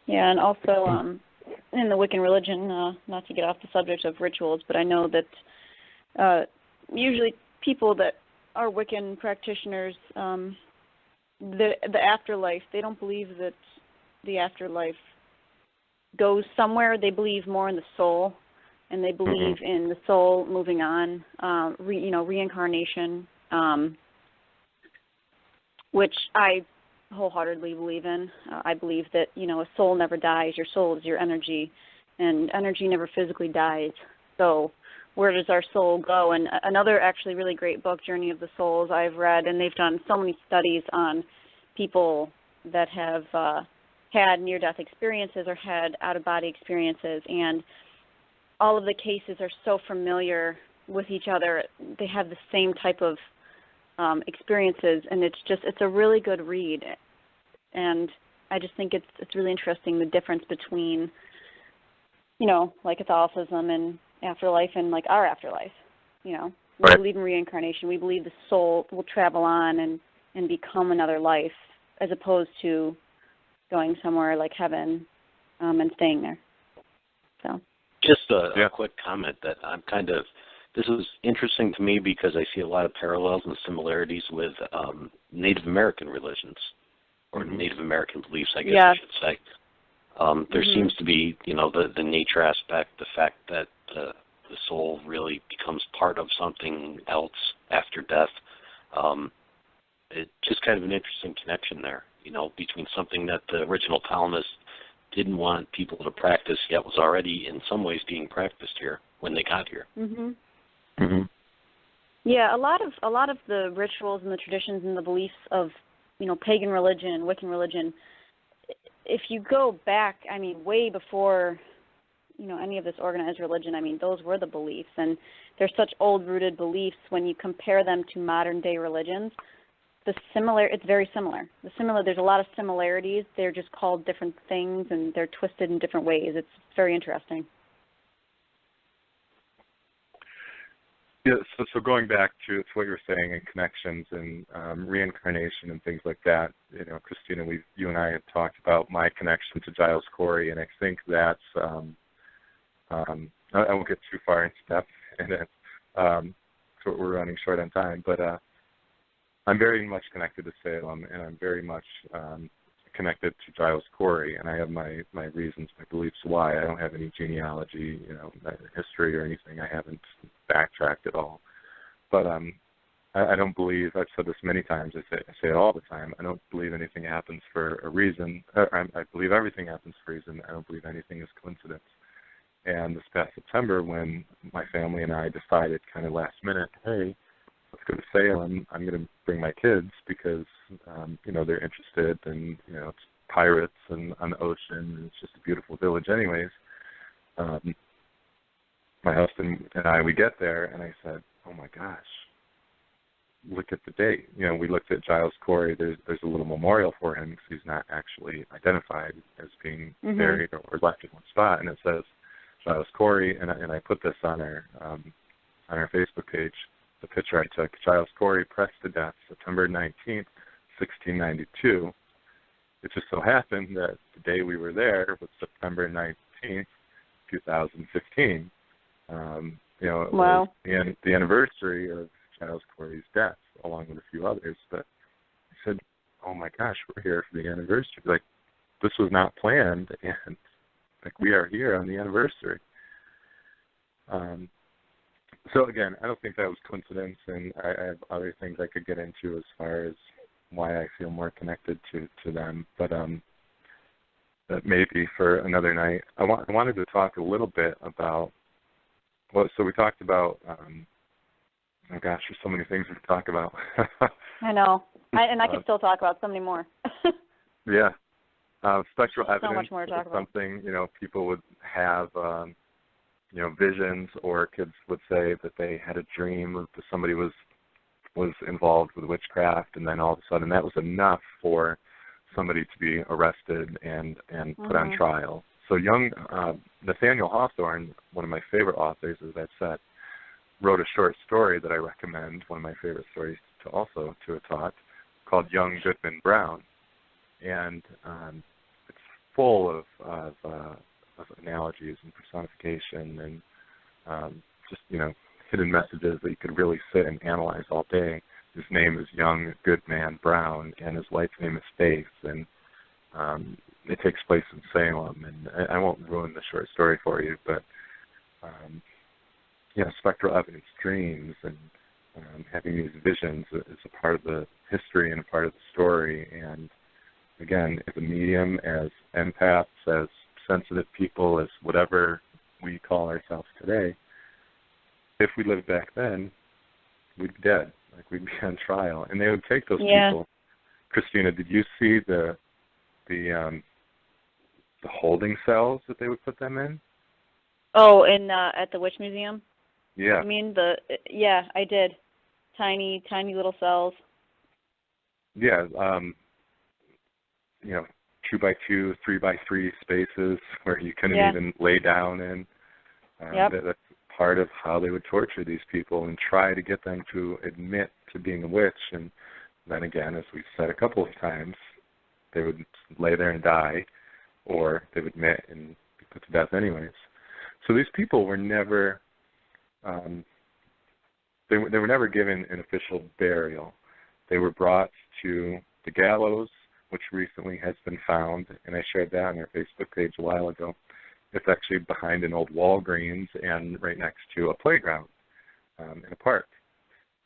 Yeah, and also in the Wiccan religion, not to get off the subject of rituals, but I know that usually people that are Wiccan practitioners, the afterlife, they don't believe that the afterlife goes somewhere. They believe more in the soul, and they believe in the soul moving on, reincarnation, which I wholeheartedly believe in. I believe that, a soul never dies. Your soul is your energy, and energy never physically dies. So where does our soul go? And another actually really great book, Journey of the Souls, I've read, and they've done so many studies on people that have had near-death experiences or had out-of-body experiences, and all of the cases are so familiar with each other. They have the same type of experiences, and it's a really good read. And I just think it's really interesting, the difference between, like Catholicism and afterlife and like our afterlife. We believe in reincarnation. We believe the soul will travel on and become another life, as opposed to going somewhere like heaven and staying there. So just a quick comment that this is interesting to me because I see a lot of parallels and similarities with Native American religions, or Native American beliefs, I guess I should say. There seems to be, the nature aspect, the fact that the soul really becomes part of something else after death. It's just kind of an interesting connection there, between something that the original colonists didn't want people to practice, yet was already in some ways being practiced here when they got here. Yeah, a lot of the rituals and the traditions and the beliefs of, pagan religion and Wiccan religion, if you go back, way before, any of this organized religion, those were the beliefs, and they're such old-rooted beliefs. When you compare them to modern-day religions, it's very similar. There's a lot of similarities. They're just called different things, and they're twisted in different ways. It's very interesting. Yeah, so going back to what you were saying in connections and reincarnation and things like that, Christina, you and I have talked about my connection to Giles Corey, and I think that's, I won't get too far into depth in it, so we're running short on time, but I'm very much connected to Salem, and I'm very much connected to Giles Corey, and I have my reasons, my beliefs why. I don't have any genealogy, history or anything. I haven't backtracked at all. But I don't believe, I've said this many times, I say it all the time, I don't believe anything happens for a reason. I believe everything happens for a reason. I don't believe anything is coincidence. And this past September, when my family and I decided kind of last minute, hey, let's go to Salem, I'm going to bring my kids because, they're interested and, it's pirates and on the ocean, and it's just a beautiful village anyways. My husband and we get there, and I said, oh my gosh, look at the date. We looked at Giles Corey. There's a little memorial for him because he's not actually identified as being buried or left in one spot, and it says Giles Corey, and I put this on our Facebook page, the picture I took. Giles Corey pressed to death September 19th, 1692. It just so happened that the day we were there was September 19th, 2015. It was the anniversary of Giles Corey's death, along with a few others. But I said, oh my gosh, we're here for the anniversary. Like, this was not planned, and we are here on the anniversary. So again, I don't think that was coincidence, and I have other things I could get into as far as why I feel more connected to them. But that may be for another night. I wanted to talk a little bit about, so we talked about, oh gosh, there's so many things we could talk about. I know. I could still talk about so many more. Yeah. Spectral evidence so much more to talk is about. something, people would have, visions, or kids would say that they had a dream that somebody was involved with witchcraft, and then all of a sudden that was enough for somebody to be arrested and put on trial. So young Nathaniel Hawthorne, one of my favorite authors, as I've said, wrote a short story that I recommend, one of my favorite stories to a talk, called Young Goodman Brown. And it's full of analogies and personification and just, hidden messages that you could really sit and analyze all day. His name is Young Goodman Brown, and his wife's name is Faith, and it takes place in Salem. And I won't ruin the short story for you, but spectral evidence, dreams, and having these visions is a part of the history and a part of the story. And again, as a medium, as empaths, as sensitive people, as whatever we call ourselves today, if we lived back then, we'd be dead. Like, we'd be on trial. And they would take those people. Christina, did you see the holding cells that they would put them in? Oh, at the Witch Museum? Yeah. I mean, I did. Tiny little cells. Yeah, 2x2, 3x3 spaces where you couldn't even lay down in. That's part of how they would torture these people and try to get them to admit to being a witch. And then again, as we've said a couple of times, they would lay there and die, or they would admit and be put to death anyways. So these people were never, they were never given an official burial. They were brought to the gallows, which recently has been found, and I shared that on our Facebook page a while ago. It's actually behind an old Walgreens and right next to a playground in a park.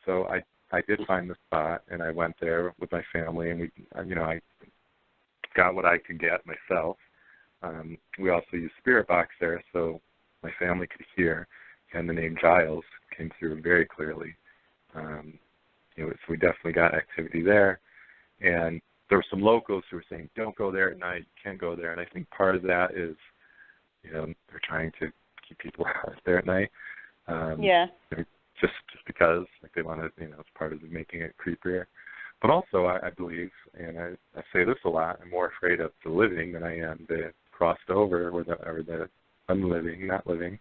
So I did find the spot, and I went there with my family, and I got what I could get myself. We also used Spirit Box there, so my family could hear, and the name Giles came through very clearly. So we definitely got activity there, and there were some locals who were saying, "Don't go there at night. You can't go there." And I think part of that is, they're trying to keep people out there at night. Just because, they want to, it's part of making it creepier. But also, I believe, and I say this a lot, I'm more afraid of the living than I am the crossed over or the unliving, not living.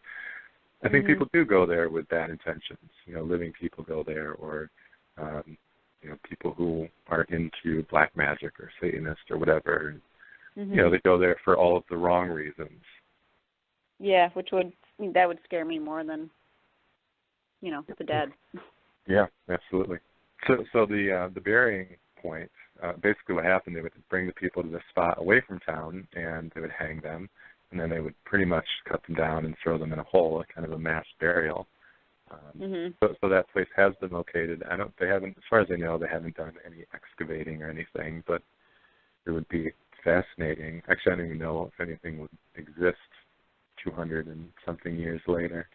I think people do go there with bad intentions. Living people go there, or people who are into black magic or Satanist or whatever. They go there for all of the wrong reasons. Yeah, that would scare me more than, the dead. Yeah, absolutely. So the burying point, basically what happened, they would bring the people to this spot away from town, and they would hang them, and then they would pretty much cut them down and throw them in a hole, kind of a mass burial. So that place has been located. They haven't, as far as I know, they haven't done any excavating or anything, but it would be fascinating. Actually, I don't even know if anything would exist 200 and something years later.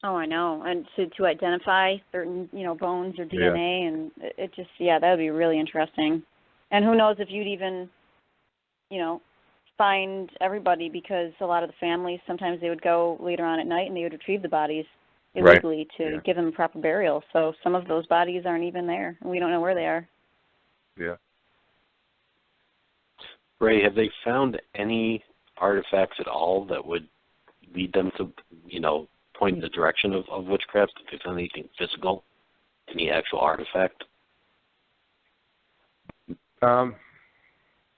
Oh, I know. And to identify certain, bones or DNA, and it just, that would be really interesting. And who knows if you'd even, find everybody, because a lot of the families, sometimes they would go later on at night and they would retrieve the bodies illegally to give them proper burial. So some of those bodies aren't even there, and we don't know where they are. Yeah. Ray, have they found any artifacts at all that would lead them to, point in the direction of witchcraft? If they found anything physical, any actual artifact?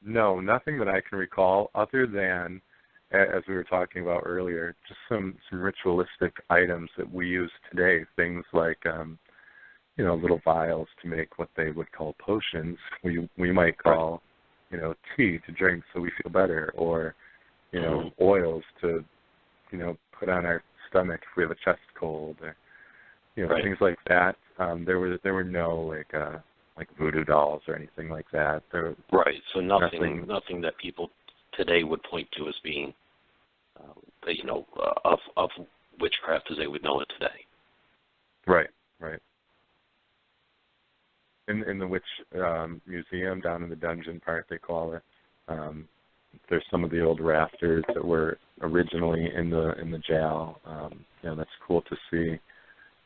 No, nothing that I can recall, other than, as we were talking about earlier, just some ritualistic items that we use today, things like, little vials to make what they would call potions. We might call, tea to drink so we feel better, or, oils to, put on our stomach if we have a chest cold, or, things like that. There were no like voodoo dolls or anything like that. Right. So nothing that people today would point to as being, of witchcraft as they would know it today. Right. Right. In the witch museum down in the dungeon part, they call it. There's some of the old rafters that were originally in the jail. That's cool to see.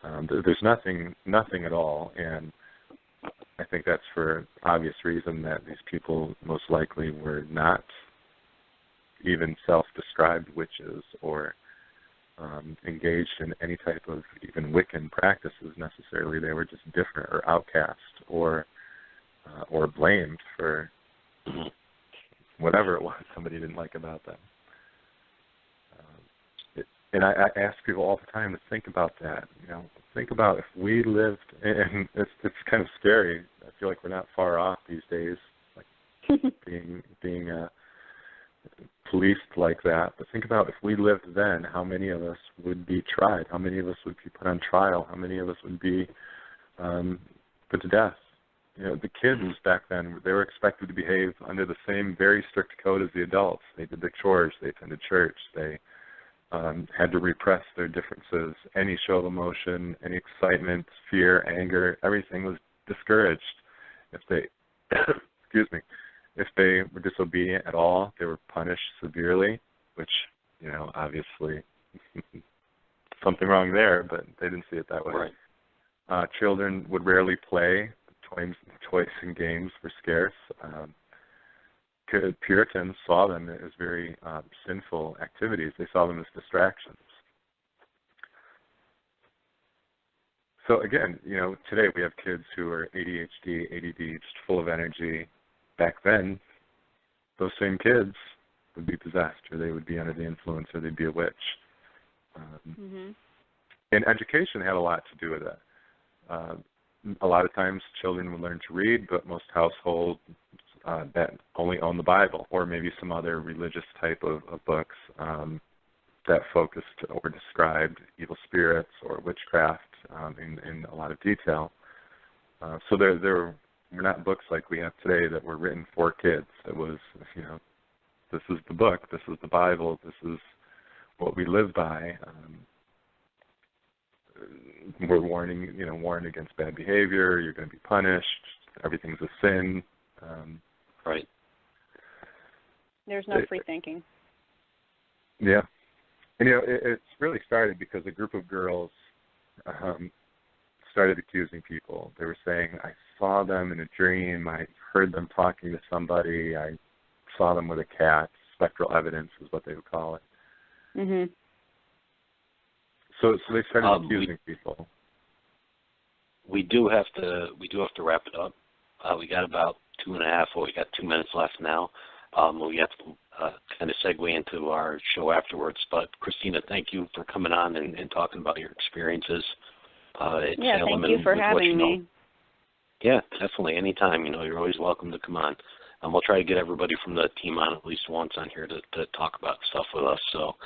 There's nothing at all, and I think that's for obvious reason that these people most likely were not even self-described witches or engaged in any type of even Wiccan practices necessarily. They were just different or outcast or blamed for whatever it was somebody didn't like about them. And I ask people all the time to think about that. Think about if we lived, and it's kind of scary. I feel like we're not far off these days, like being policed like that. But think about if we lived then, how many of us would be tried? How many of us would be put on trial? How many of us would be put to death? The kids back then, they were expected to behave under the same very strict code as the adults. They did their chores. They attended church. They had to repress their differences. Any show of emotion, any excitement, fear, anger, everything was discouraged. If they, if they were disobedient at all, they were punished severely, which, obviously something wrong there, but they didn't see it that way. Right. Children would rarely play. Toys and games were scarce. Puritans saw them as very sinful activities. They saw them as distractions. So again, today we have kids who are ADHD, ADD, just full of energy. Back then, those same kids would be possessed, or they would be under the influence, or they'd be a witch. And education had a lot to do with it. A lot of times children would learn to read, but most households that only own the Bible or maybe some other religious type of books that focused or described evil spirits or witchcraft in a lot of detail. So there were not books like we have today that were written for kids. It was, this is the book, this is the Bible, this is what we live by. We're warned against bad behavior. You're going to be punished. Everything's a sin. Right. There's no free thinking. Yeah. And, it's really started because a group of girls started accusing people. They were saying, I saw them in a dream. I heard them talking to somebody. I saw them with a cat. Spectral evidence is what they would call it. Mm-hmm. So they started accusing people. We do have to wrap it up. We got about 2.5. Well, we got 2 minutes left now. We have to kind of segue into our show afterwards. But Christina, thank you for coming on and talking about your experiences at Salem. Thank you for having me. Yeah, definitely. Anytime. You're always welcome to come on. We'll try to get everybody from the team on at least once on here to talk about stuff with us. So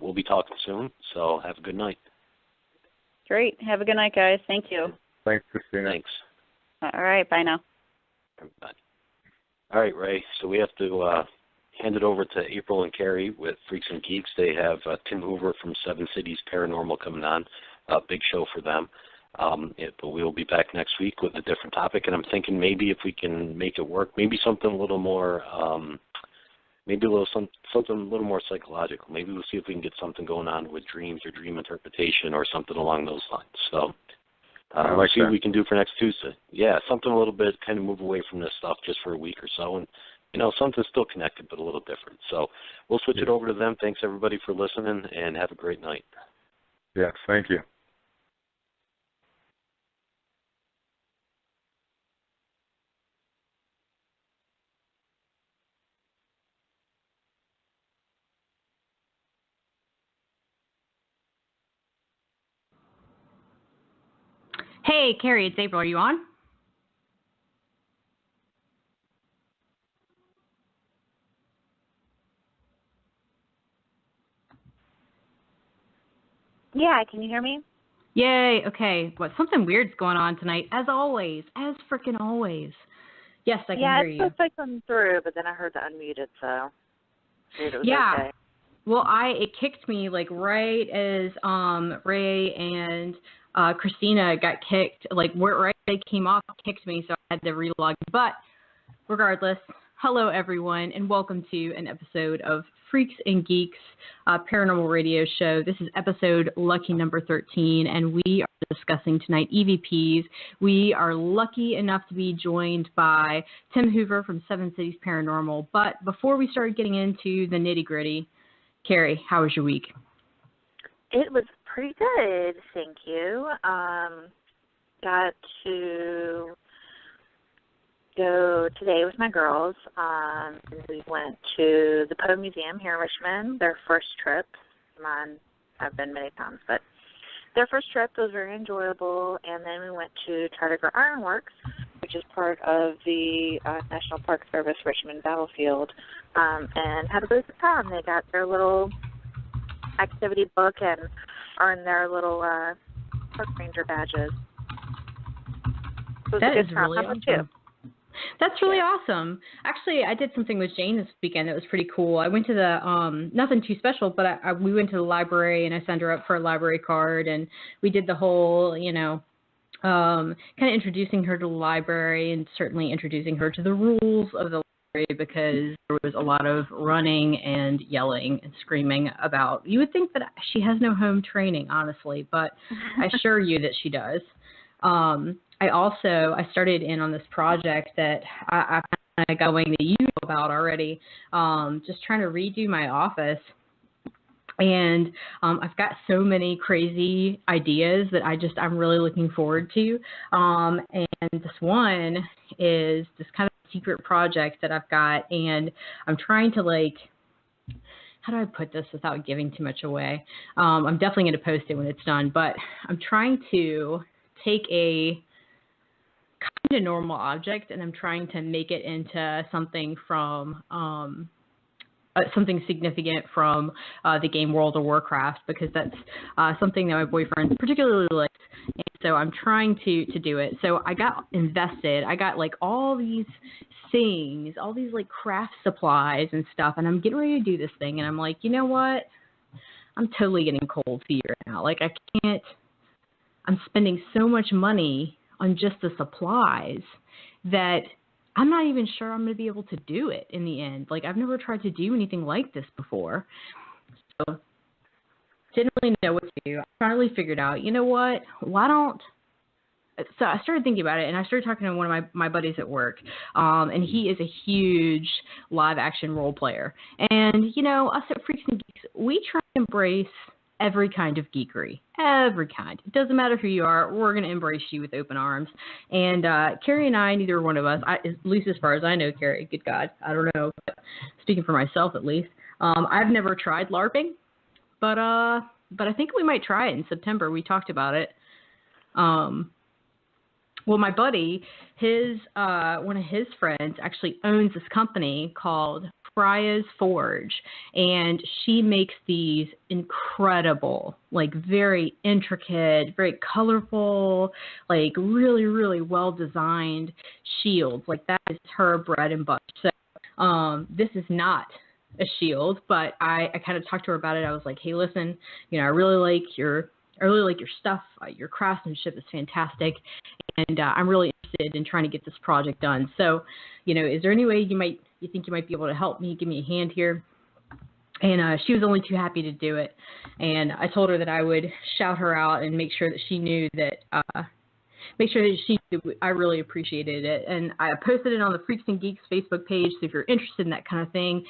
we'll be talking soon. So have a good night. Great. Have a good night, guys. Thank you. Thanks, Christina. Thanks. All right. Bye now. Bye. All right, Ray. So we have to hand it over to April and Keri with Freqs and Geeks. They have Tim Hoover from Cities Paranormal coming on. A big show for them. But we'll be back next week with a different topic. And I'm thinking maybe if we can make it work, maybe something a little more, something a little more psychological. Maybe we'll see if we can get something going on with dreams or dream interpretation or something along those lines. So we'll see what we can do for next Tuesday. Yeah, something a little bit, kind of move away from this stuff just for a week or so. And, something still connected but a little different. So we'll switch it over to them. Thanks, everybody, for listening, and have a great night. Yes, thank you. Hey, Keri, it's April. Are you on? Yeah, can you hear me? Yay. Okay. But something weird's going on tonight, as always. As freaking always. Yes, I can hear you. Yeah, it's supposed to come through, but then I heard the unmuted, so it was okay. Well, it kicked me like right as Ray and Christina got kicked. Like right they came off, kicked me, so I had to relog. But regardless, hello everyone, and welcome to an episode of Freqs and Geeks Paranormal Radio Show. This is episode lucky number 13, and we are discussing tonight EVPs. We are lucky enough to be joined by Tim Hoover from Cities Paranormal. But before we start getting into the nitty-gritty, Keri, how was your week? It was pretty good, thank you. Got to go today with my girls. We went to the Poe Museum here in Richmond, their first trip. Mine, I've been many times, but their first trip was very enjoyable. And then we went to Tardigrade Ironworks, which is part of the National Park Service Richmond Battlefield, and had a really good time. They got their little activity book and earned their little park ranger badges. So that is really awesome. That's really awesome. Actually, I did something with Jane this weekend that was pretty cool. I went to the, nothing too special, but we went to the library and I signed her up for a library card, and we did the whole, kind of introducing her to the library and certainly introducing her to the rules of the library, because there was a lot of running and yelling and screaming about. You would think that she has no home training, honestly, but I assure you that she does. I started in on this project that I kind of got going that you know about already, just trying to redo my office. And I've got so many crazy ideas that I'm really looking forward to. And this one is this kind of secret project that I've got, and I'm trying to how do I put this without giving too much away? I'm definitely going to post it when it's done, but I'm trying to take a kind of normal object and I'm trying to make it into something from something significant from the game World of Warcraft, because that's something that my boyfriend particularly likes. And so I'm trying to do it. So I got invested. I got all these things, all these craft supplies and stuff, and I'm getting ready to do this thing. And I'm like, you know what? I'm totally getting cold feet right now. I can't. I'm spending so much money on just the supplies that I'm not even sure I'm going to be able to do it in the end. I've never tried to do anything like this before. So didn't really know what to do. I finally figured out, you know what? So I started thinking about it, and I started talking to one of my buddies at work, and he is a huge live action role player. And, us at Freqs and Geeks, we try to embrace every kind of geekery, every kind. It doesn't matter who you are. We're going to embrace you with open arms. And Keri and I, neither one of us, at least as far as I know, Keri, good God, I don't know, but speaking for myself at least, I've never tried LARPing, but I think we might try it in September. We talked about it. Well, my buddy, one of his friends actually owns this company called Freya's Forge, and she makes these incredible, very intricate, very colorful, really, really well-designed shields. That is her bread and butter. So this is not a shield, but I kind of talked to her about it. I was like, hey, listen, I really like your stuff. Your craftsmanship is fantastic, and I'm really interested in trying to get this project done. So, is there any way you think you might be able to help me, give me a hand here? And she was only too happy to do it. And I told her that I would shout her out and make sure that she knew that I really appreciated it. And I posted it on the Freqs and Geeks Facebook page. So if you're interested in that kind of thing,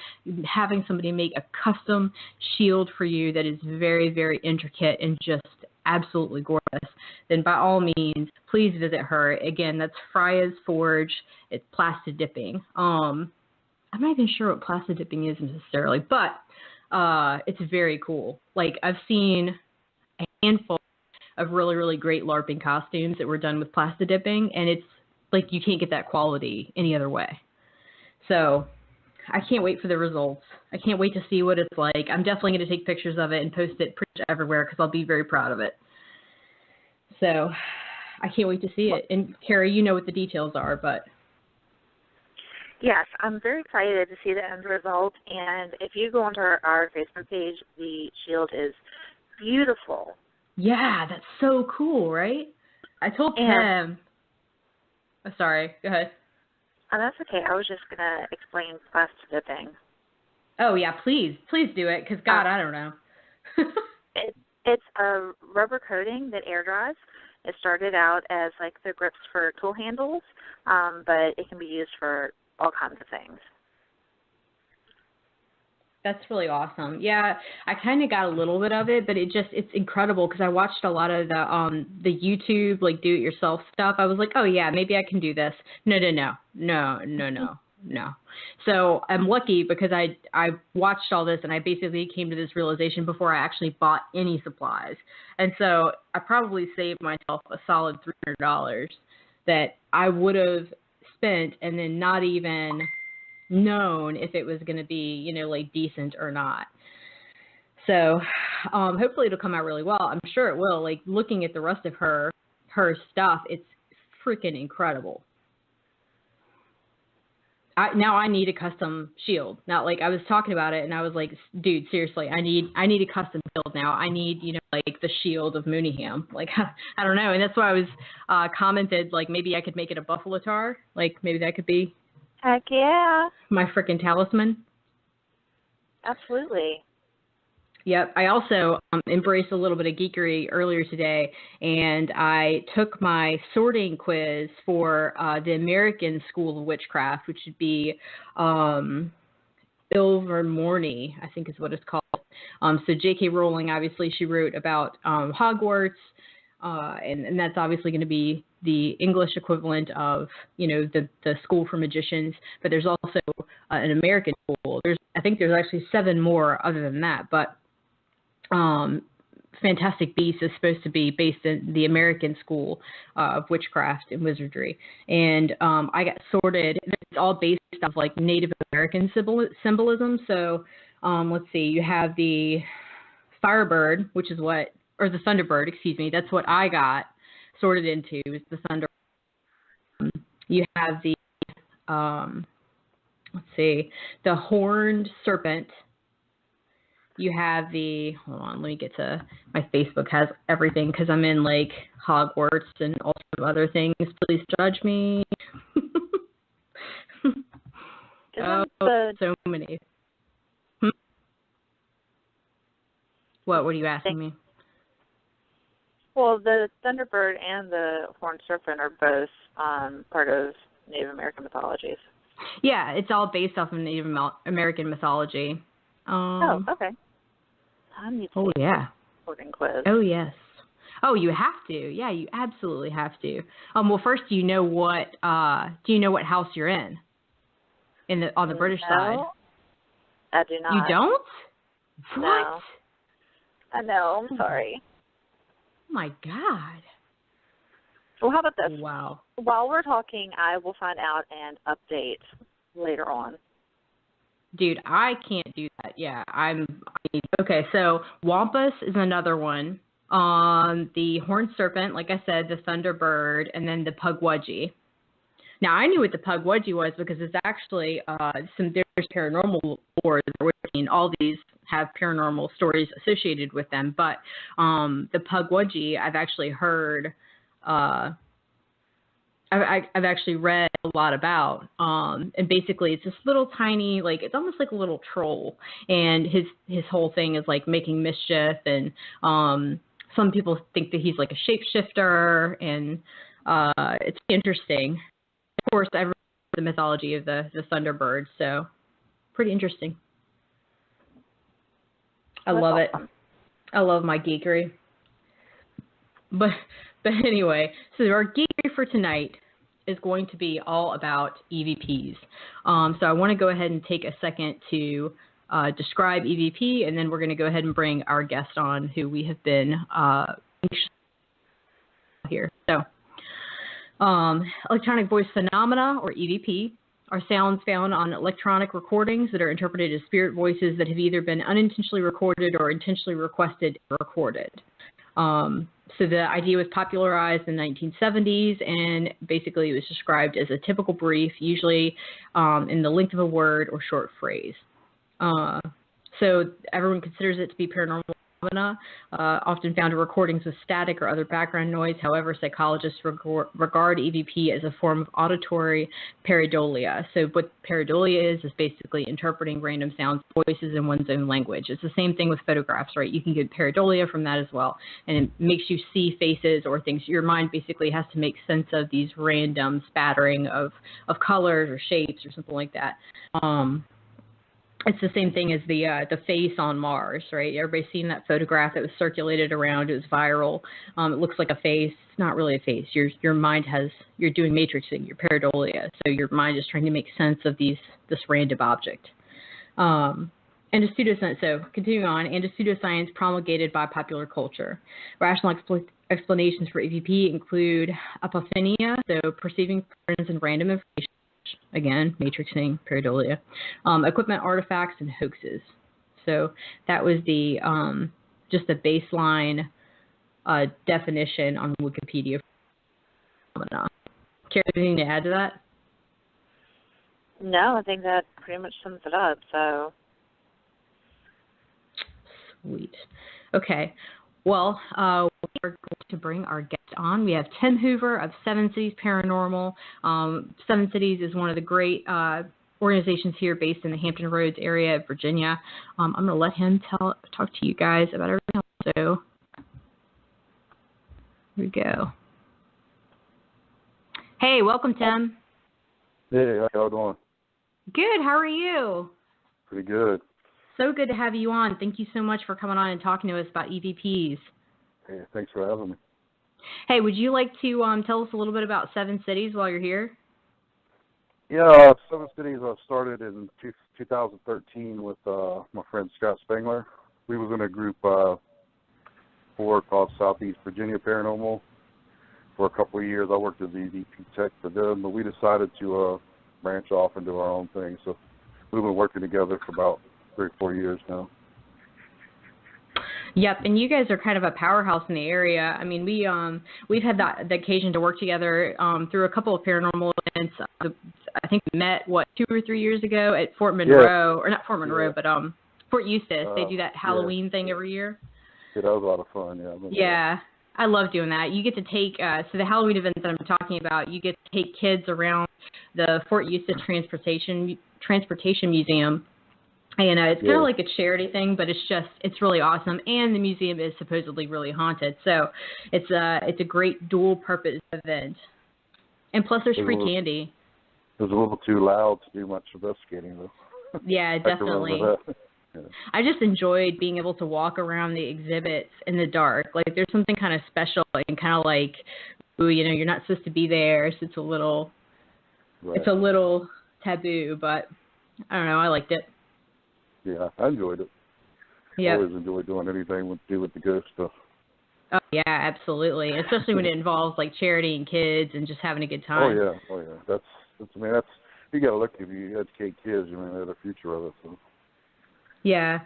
having somebody make a custom shield for you that is very, very intricate and just absolutely gorgeous, then by all means, please visit her. Again, that's Freya's Forge. It's plastic dipping. I'm not even sure what plastic dipping is necessarily, but it's very cool. I've seen a handful of really, really great LARPing costumes that were done with plastic dipping, and it's you can't get that quality any other way. So I can't wait for the results. I can't wait to see what it's like. I'm definitely going to take pictures of it and post it pretty much everywhere because I'll be very proud of it. So I can't wait to see it. And Keri, you know what the details are, but. Yes, I'm very excited to see the end result. And if you go onto our Facebook page, the shield is beautiful. Yeah, that's so cool, right? I told Tim. Oh, sorry, go ahead. Oh, that's okay. I was just going to explain plastic dipping. Oh, yeah, please do it, because, God, I don't know. It's a rubber coating that air dries. It started out as like the grips for tool handles, but it can be used for all kinds of things. That's really awesome. Yeah, I kind of got a little bit of it, but it's incredible because I watched a lot of the YouTube, like, do-it-yourself stuff. I was like, oh, yeah, maybe I can do this. No. So I'm lucky because I watched all this and I basically came to this realization before I actually bought any supplies. And so I probably saved myself a solid $300 that I would have spent and then not even known if it was going to be, like decent or not. So hopefully it'll come out really well. I'm sure it will. Like looking at the rest of her stuff, it's freaking incredible. Now I need a custom shield. Now, like I was talking about it and I was like, dude, seriously, I need a custom shield now. I need, like the shield of Mooneyham. Like, I don't know. And that's why I was commented, like maybe I could make it a buffalo tar. Like maybe that could be Heck yeah. my freaking talisman. Absolutely. Yep. I also embraced a little bit of geekery earlier today, and I took my sorting quiz for the American School of Witchcraft, which would be Ilvermorny, I think is what it's called. So J.K. Rowling, obviously, she wrote about Hogwarts, and that's obviously going to be the English equivalent of, the school for magicians. But there's also an American school. I think there's actually 7 more other than that, but Fantastic Beasts is supposed to be based in the American School of Witchcraft and Wizardry. And I got sorted. It's all based off like Native American symbolism. So let's see. You have the Firebird, or the Thunderbird, excuse me. That's what I got sorted into, is the Thunderbird. You have the, the Horned Serpent. You have hold on, let me get to, my Facebook has everything because I'm in like Hogwarts and all sorts of other things. Please judge me. So many. What are you asking me? Well, the Thunderbird and the Horned Serpent are both part of Native American mythologies. Yeah, it's all based off of Native American mythology. Okay. Oh, yeah. Quiz. Oh, yes. Oh, you have to. Yeah, you absolutely have to. Well, first, do you know what house you're in on the British side? I do not. You don't? What? No. I know. I'm sorry. Oh, my God. Well, how about this? Wow. While we're talking, I will find out and update later on. Dude, I can't do that. Yeah, okay, so Wampus is another one. The Horned Serpent, like I said, the Thunderbird, and then the Pugwudgie. Now, I knew what the Pugwudgie was because it's actually there's paranormal lore. All these have paranormal stories associated with them, but the Pugwudgie I've actually heard. I've actually read a lot about, and basically it's this little tiny, like it's almost like a little troll, and his whole thing is like making mischief, and some people think that he's like a shapeshifter, and it's interesting. Of course, I've read the mythology of the Thunderbird, so pretty interesting. I love it. I love my geekery. But anyway, so our geekery for tonight is going to be all about EVPs. So I want to go ahead and take a second to describe EVP, and then we're going to go ahead and bring our guest on, who we have been here. So electronic voice phenomena, or EVP, are sounds found on electronic recordings that are interpreted as spirit voices that have either been unintentionally recorded or intentionally requested and recorded. So the idea was popularized in the 1970s, and basically it was described as a typical brief, usually in the length of a word or short phrase. So everyone considers it to be paranormal phenomena, often found in recordings with static or other background noise. However, psychologists regard EVP as a form of auditory pareidolia. So what pareidolia is basically interpreting random sounds, voices in one's own language. It's the same thing with photographs, right? You can get pareidolia from that as well. And it makes you see faces or things. Your mind basically has to make sense of these random spattering of colors or shapes or something like that. It's the same thing as the face on Mars, right? Everybody's seen that photograph that was circulated around. It was viral. It looks like a face. It's not really a face. Your mind you're doing matrixing, your pareidolia. So your mind is trying to make sense of this random object. And a pseudoscience, so continuing on, and a pseudoscience promulgated by popular culture. Rational explanations for EVP include apophenia, so perceiving patterns in random information. Again, matrixing, pareidolia, equipment, artifacts, and hoaxes. So that was the just the baseline definition on Wikipedia. Keri, anything to add to that? No, I think that pretty much sums it up. So sweet. Okay. Well, we are going to bring our guest on. We have Tim Hoover of Cities Paranormal. Cities is one of the great organizations here based in the Hampton Roads area of Virginia. I'm going to let him talk to you guys about everything else. So here we go. Hey, welcome, Tim. Hey, how y'all doing? Good. How are you? Pretty good. So good to have you on. Thank you so much for coming on and talking to us about EVPs. Hey, thanks for having me. Hey, would you like to tell us a little bit about Seven Cities while you're here? Yeah, Seven Cities started in 2013 with my friend Scott Spengler. We was in a group before called Southeast Virginia Paranormal. For a couple of years, I worked as EVP tech for them, but we decided to branch off and do our own thing. So we've been working together for about 3 or 4 years now. Yep, and you guys are kind of a powerhouse in the area. I mean, we've had the occasion to work together through a couple of paranormal events. I think we met 2 or 3 years ago at Fort Monroe, or not Fort Monroe, but Fort Eustis. They do that Halloween thing every year. Yeah, that was a lot of fun. Yeah, I love doing that. You get to take so the Halloween events that I'm talking about. You get to take kids around the Fort Eustis Transportation Museum. And it's kind of like a charity thing, but it's really awesome. And the museum is supposedly really haunted. So it's a great dual purpose event. And plus there's free candy. It was a little too loud to do much investigating, though. Yeah, definitely. Yeah. I just enjoyed being able to walk around the exhibits in the dark. Like there's something kind of special and kind of like, ooh, you're not supposed to be there. So it's a little taboo, but I don't know. I liked it. Yeah, I enjoyed it. Yeah. I always enjoy doing anything to do with the ghost stuff. Oh, yeah, absolutely. Especially when it involves like charity and kids and just having a good time. Oh yeah. That's you got to look, if you educate kids, they're the future of it. So. Yeah.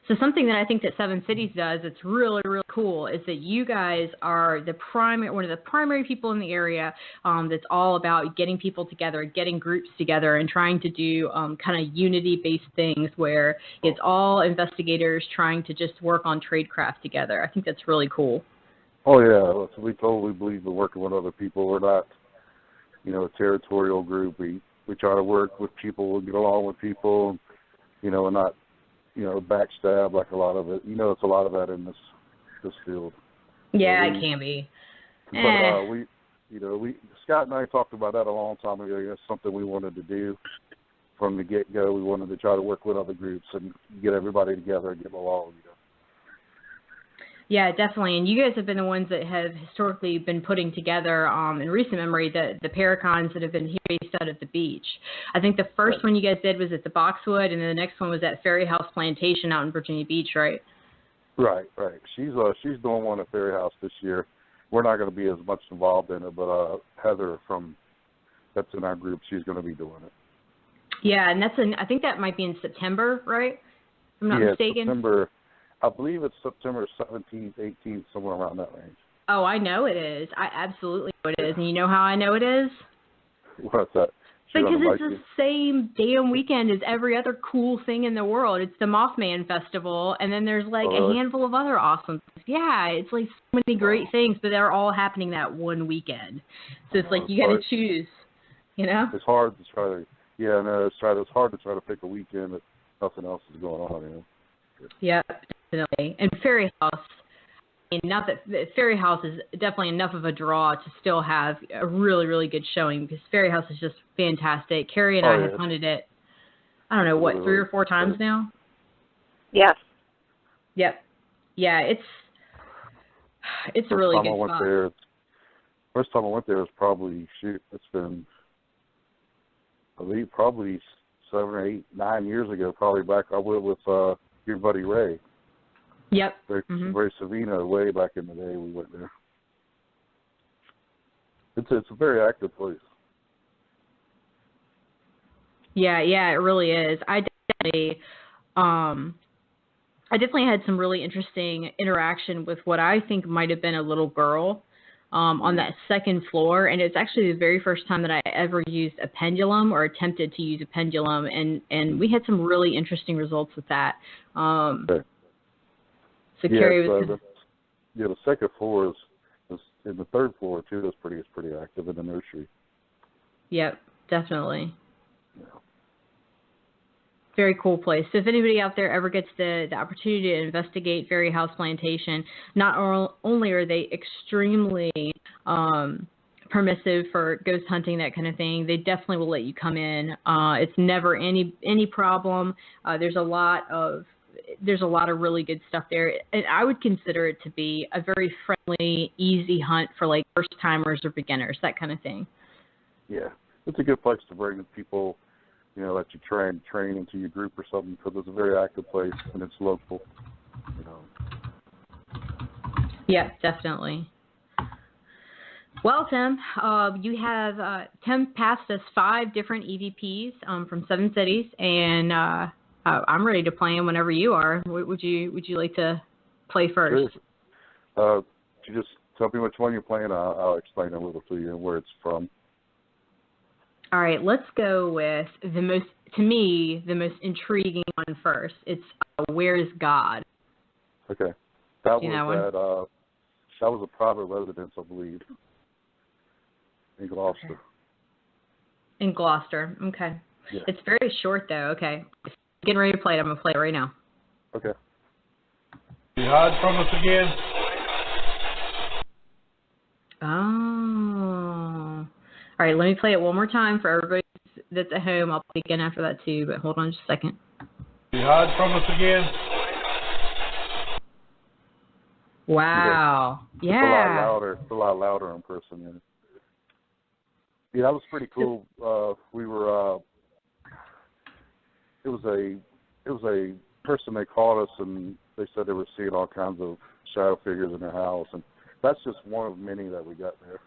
So something that I think that Seven Cities does that's really, really cool is that you guys are one of the primary people in the area that's all about getting people together, getting groups together, and trying to do kind of unity-based things where it's all investigators trying to just work on tradecraft together. I think that's really cool. Oh, yeah. So we totally believe in working with other people. We're not, a territorial group. We try to work with people and get along with people, and not, backstab like a lot of it. It's a lot of that in this field. Yeah, it can be. But Scott and I talked about that a long time ago. That's something we wanted to do from the get-go. We wanted to try to work with other groups and get everybody together and get along. Yeah, definitely. And you guys have been the ones that have historically been putting together, in recent memory, the paracons that have been here based out at the beach. I think the first one you guys did was at the Boxwood, and then the next one was at Ferry House Plantation out in Virginia Beach, right? Right. She's doing one at Ferry House this year. We're not going to be as much involved in it, but Heather that's in our group, she's going to be doing it. Yeah, and I think that might be in September, right? If I'm not mistaken. September. I believe it's September 17th, 18th, somewhere around that range. Oh, I know it is. I absolutely know it is. And you know how I know it is? What's that? Because it's the same damn weekend as every other cool thing in the world. It's the Mothman Festival, and then there's like a handful of other awesome things. Yeah, it's like so many great things, but they're all happening that one weekend. So it's like you got to choose, you know? It's hard to try to, it's hard to try to pick a weekend that nothing else is going on, you know? Yeah, definitely. And Fairy House, not that Fairy House is definitely enough of a draw to still have a really, really good showing because Fairy House is just fantastic. Carrie and I have hunted it, I don't know, 3 or 4 times now? Yes. Yep. Yeah, it's a really good spot. First time I went there was probably, it's been, I believe, probably 7 or 8, 9 years ago, probably back I went with your buddy Ray. Yep. Ray Savino, way back in the day we went there. It's a very active place. Yeah, it really is. I definitely had some really interesting interaction with what I think might have been a little girl on that second floor, and it's actually the very first time that I ever used a pendulum or attempted to use a pendulum, and we had some really interesting results with that. So Keri was the second floor is in the third floor too. That's pretty active in the nursery. Yep, definitely. Yeah. Very cool place. So if anybody out there ever gets the opportunity to investigate Fairy House Plantation, not only are they extremely permissive for ghost hunting, that kind of thing, they definitely will let you come in. It's never any problem. There's a lot of really good stuff there, and I would consider it to be a very friendly, easy hunt for like first timers or beginners, that kind of thing. Yeah, it's a good place to bring people, you know, that you train into your group or something, because it's a very active place and it's local, you know. Yeah, definitely. Well, Tim, you have Tim passed us 5 different EVPs from 7 cities, and I'm ready to play them whenever you are. Would you like to play first? Sure. You just tell me which one you're playing. I'll explain a little to you and where it's from. All right, let's go with the most intriguing one first. It's Where's God? Okay. That was a private residence, I believe, in Gloucester. Okay. In Gloucester, okay. Yeah. It's very short, though, okay. Getting ready to play it. I'm going to play it right now. Okay. You hide from us again? Oh. All right, let me play it one more time for everybody that's at home. I'll play again after that, too, but hold on just a second. You hide from us again? Wow. Yeah. It's a lot louder in person. Yeah, that was pretty cool. We were... It was a person they called us, and they said they were seeing all kinds of shadow figures in their house, and that's just one of many that we got there.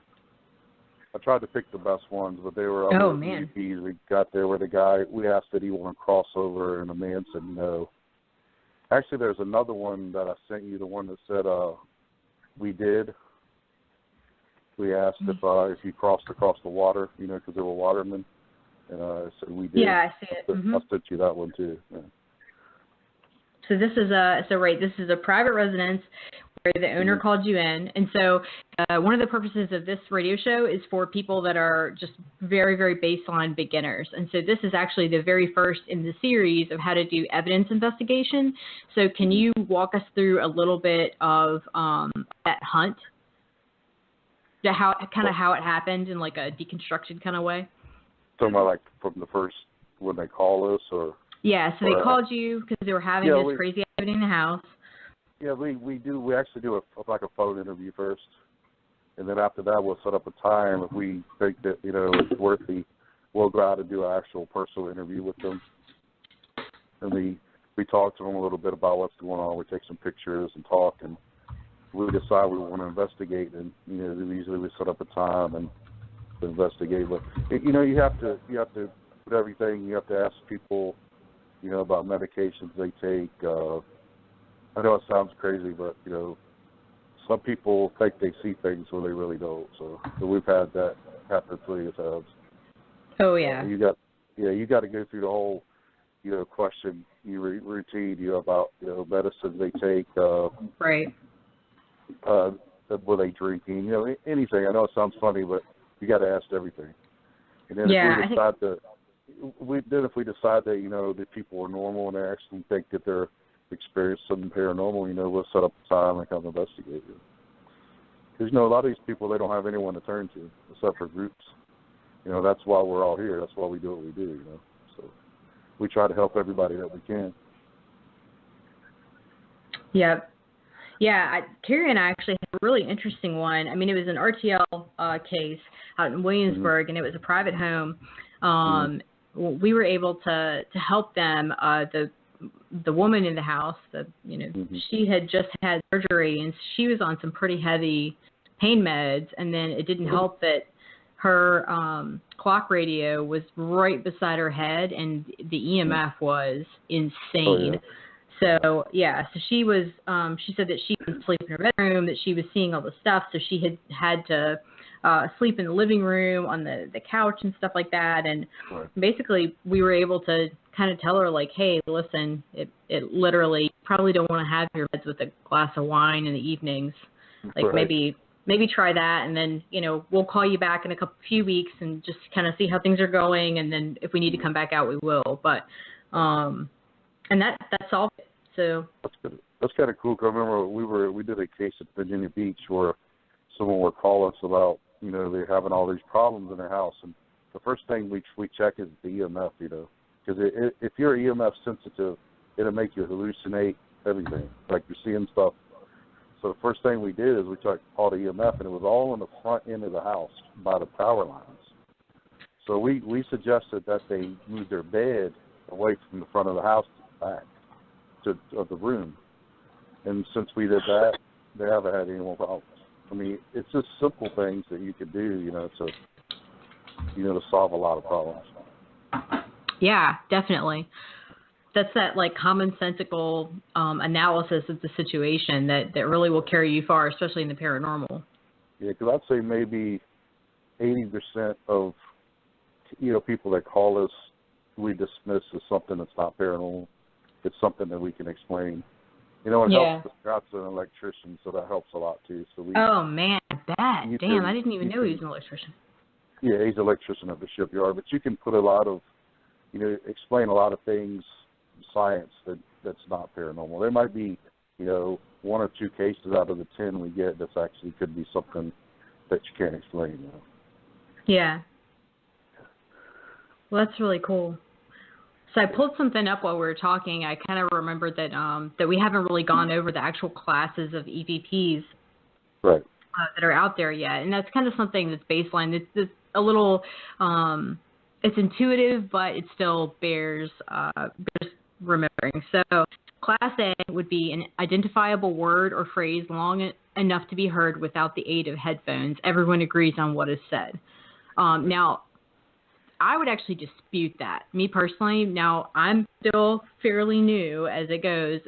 I tried to pick the best ones, but they were other EVPs. We got there where the guy, we asked did he want to cross over, and the man said no. Actually, there's another one that I sent you, the one that said we did. We asked if you crossed across the water, you know, because there were watermen. And I said we did. Yeah, I see it. I sent you that one too. Yeah. So this is a private residence where the owner called you in, and so one of the purposes of this radio show is for people that are just very, very baseline beginners. And so this is actually the very first in the series of how to do evidence investigation. So can you walk us through a little bit of that hunt? How it happened in like a deconstructed kind of way? Talking about like from the first when they call us, or yeah, so they called you because they were having this crazy activity in the house. Yeah, we actually do a phone interview first, and then after that we'll set up a time if we think that it's worthy. We'll go out and do an actual personal interview with them, and we talk to them a little bit about what's going on. We take some pictures and talk, and we decide we want to investigate. And usually we set up a time and investigate, but you have to with everything. You have to ask people, about medications they take. I know it sounds crazy, but some people think they see things when they really don't. So we've had that happen plenty of times. Oh yeah. You got to go through the whole, question routine, about, medicine they take. Right. Were they drinking? Anything. I know it sounds funny, but you got to ask everything. And then if we decide that that people are normal and they actually think that they're experiencing something paranormal, we'll set up a time and come investigate it. Because a lot of these people, they don't have anyone to turn to except for groups. That's why we're all here. That's why we do what we do. So we try to help everybody that we can. Yep. Yeah, Keri and I actually had a really interesting one. I mean, it was an RTL case out in Williamsburg, and it was a private home. We were able to help them. The woman in the house, she had just had surgery, and she was on some pretty heavy pain meds, and then it didn't help that her clock radio was right beside her head, and the EMF was insane. So she was, she said that she couldn't sleep in her bedroom, that she was seeing all the stuff, so she had to sleep in the living room on the couch and stuff like that. And basically we were able to kind of tell her, like, hey, listen, it literally, you probably don't want to have your meds with a glass of wine in the evenings. Like maybe try that, and then, we'll call you back in a few weeks and just kind of see how things are going. And then if we need to come back out, we will. But, and that solved it. So that's kind of cool. Cause I remember we did a case at Virginia Beach where someone would call us about they're having all these problems in their house, and the first thing we check is the EMF. Because if you're EMF sensitive, it'll make you hallucinate everything, like you're seeing stuff. So the first thing we did is we checked all the EMF, and it was all in the front end of the house by the power lines. So we suggested that they move their bed away from the front of the house to the back of the room. And since we did that, they haven't had any more problems. I mean, it's just simple things that you could do, to solve a lot of problems. Yeah, definitely. That's that commonsensical analysis of the situation that really will carry you far, especially in the paranormal. Yeah, because I'd say maybe 80% of people that call us, we dismiss as something that's not paranormal. It's something that we can explain. It helps the Scott's an electrician, so that helps a lot too. So oh man, I didn't even know he was an electrician. Yeah, he's an electrician at the shipyard, but you can put a lot of, explain a lot of things, science that's not paranormal. There might be, 1 or 2 cases out of the 10 we get that's actually could be something that you can't explain. Yeah. Well, that's really cool. So I pulled something up while we were talking. I kind of remembered that we haven't really gone over the actual classes of EVPs that are out there yet, and that's kind of something that's baseline. It's a little, it's intuitive, but it still bears remembering. So Class A would be an identifiable word or phrase long enough to be heard without the aid of headphones. Everyone agrees on what is said. Now, I would actually dispute that. Me personally, now I'm still fairly new as it goes,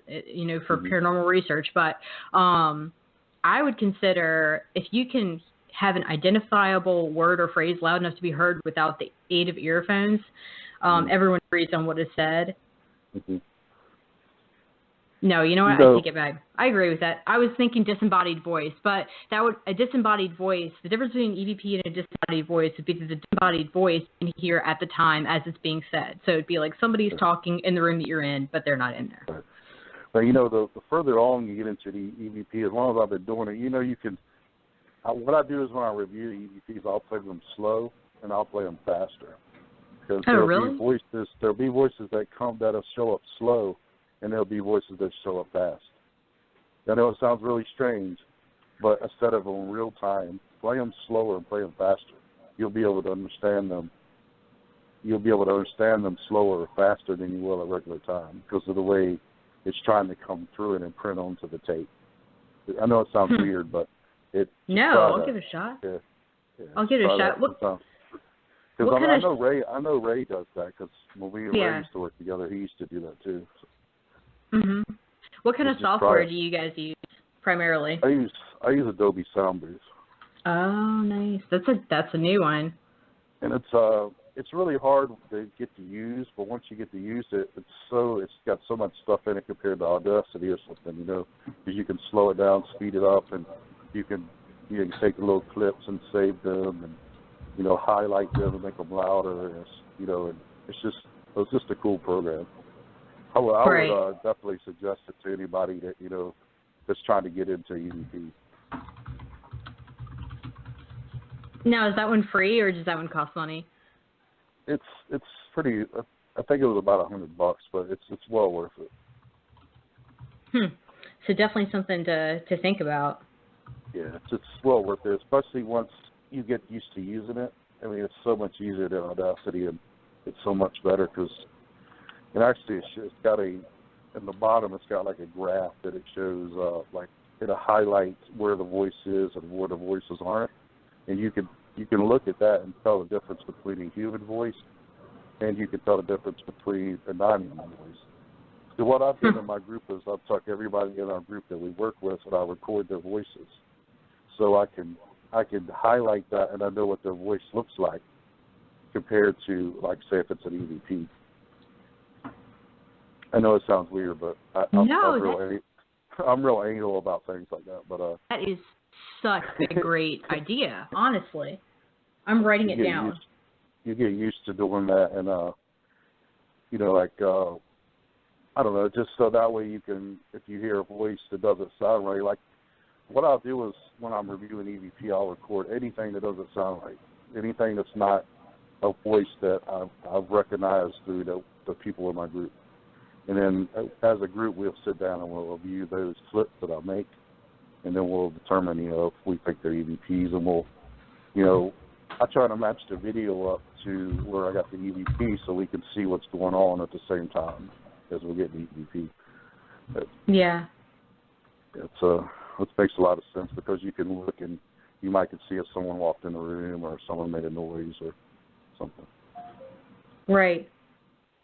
for paranormal research, but I would consider if you can have an identifiable word or phrase loud enough to be heard without the aid of earphones, everyone agrees on what is said. No, you know what? I take it back. I agree with that. I was thinking disembodied voice, but a disembodied voice, the difference between an EVP and a disembodied voice would be that the disembodied voice you can hear at the time as it's being said. So it'd be like somebody's talking in the room that you're in, but they're not in there. But, the further along you get into the EVP, as long as I've been doing it, you can, what I do is when I review EVPs, I'll play them slow and I'll play them faster. Because there'll be voices that'll show up slow, and there'll be voices that show up fast. I know it sounds really strange, but instead of in real time, play them slower and play them faster. You'll be able to understand them. You'll be able to understand them slower or faster than you will at regular time because of the way it's trying to come through it and print onto the tape. I know it sounds weird, but I'll give it a shot. Yeah, I'll give it a shot. Because I know Ray does that because when we and Ray used to work together, he used to do that too. So. What kind of software do you guys use? primarily? I use Adobe Sound Booth. Oh, nice. That's a new one. And it's really hard to get to use, but once you get to use it, it's got so much stuff in it compared to Audacity or something, you know, because you can slow it down, speed it up, and you can take the little clips and save them, and you know, highlight them and make them louder. And it's just a cool program. I would definitely suggest it to anybody that that's trying to get into EVP. Now, is that one free or does that one cost money? It's pretty. I think it was about $100, but it's well worth it. So definitely something to think about. Yeah, it's well worth it, especially once you get used to using it. I mean, it's so much easier than Audacity, and it's so much better because it's got in the bottom, it's got like a graph that it shows, it highlights where the voice is and where the voices aren't, and you can look at that and tell the difference between a human voice, and you can tell the difference between a non-human voice. So what I've done in my group is I've took everybody in our group that we work with and I record their voices, so I can highlight that and I know what their voice looks like compared to, like, say, if it's an EVP. I know it sounds weird, but I'm real anal about things like that. But that is such a great idea, honestly. I'm writing it down. You get used to doing that, and I don't know, just so that way you can, if you hear a voice that doesn't sound right, like what I'll do is when I'm reviewing EVP, I'll record anything that doesn't sound right, anything that's not a voice that I've recognized through the people in my group. And then as a group, we'll sit down and we'll review those clips that I make, and then we'll determine, if we think they're EVPs, and we'll, I try to match the video up to where I got the EVP so we can see what's going on at the same time as we get the EVP. Yeah. It makes a lot of sense because you can look and you might can see if someone walked in the room or someone made a noise or something. Right.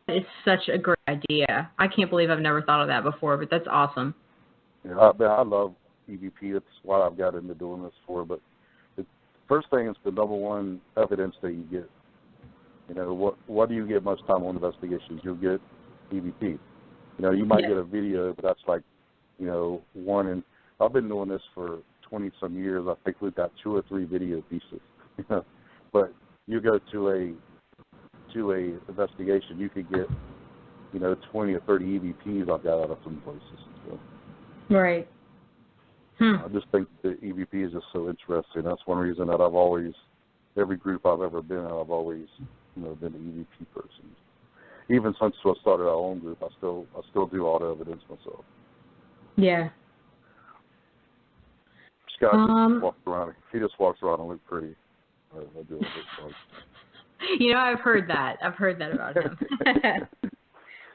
It's such a great idea. I can't believe I've never thought of that before, but that's awesome. Yeah, I love EVP. That's what I've got into doing this for. But the first thing is the number one evidence that you get. What do you get most time on investigations? You'll get EVP. You might get a video, but that's like, one. And I've been doing this for 20-some years. I think we've got 2 or 3 video pieces. But you go to a investigation, you could get 20 or 30 EVPs I've got out of some places. So. Right. I just think the EVP is just so interesting. That's one reason that every group I've ever been in, I've always been an EVP person. Even since I started our own group, I still do all the evidence myself. Yeah. Scott just walks around. He just walks around and looks pretty. I do it. I've heard that. I've heard that about him.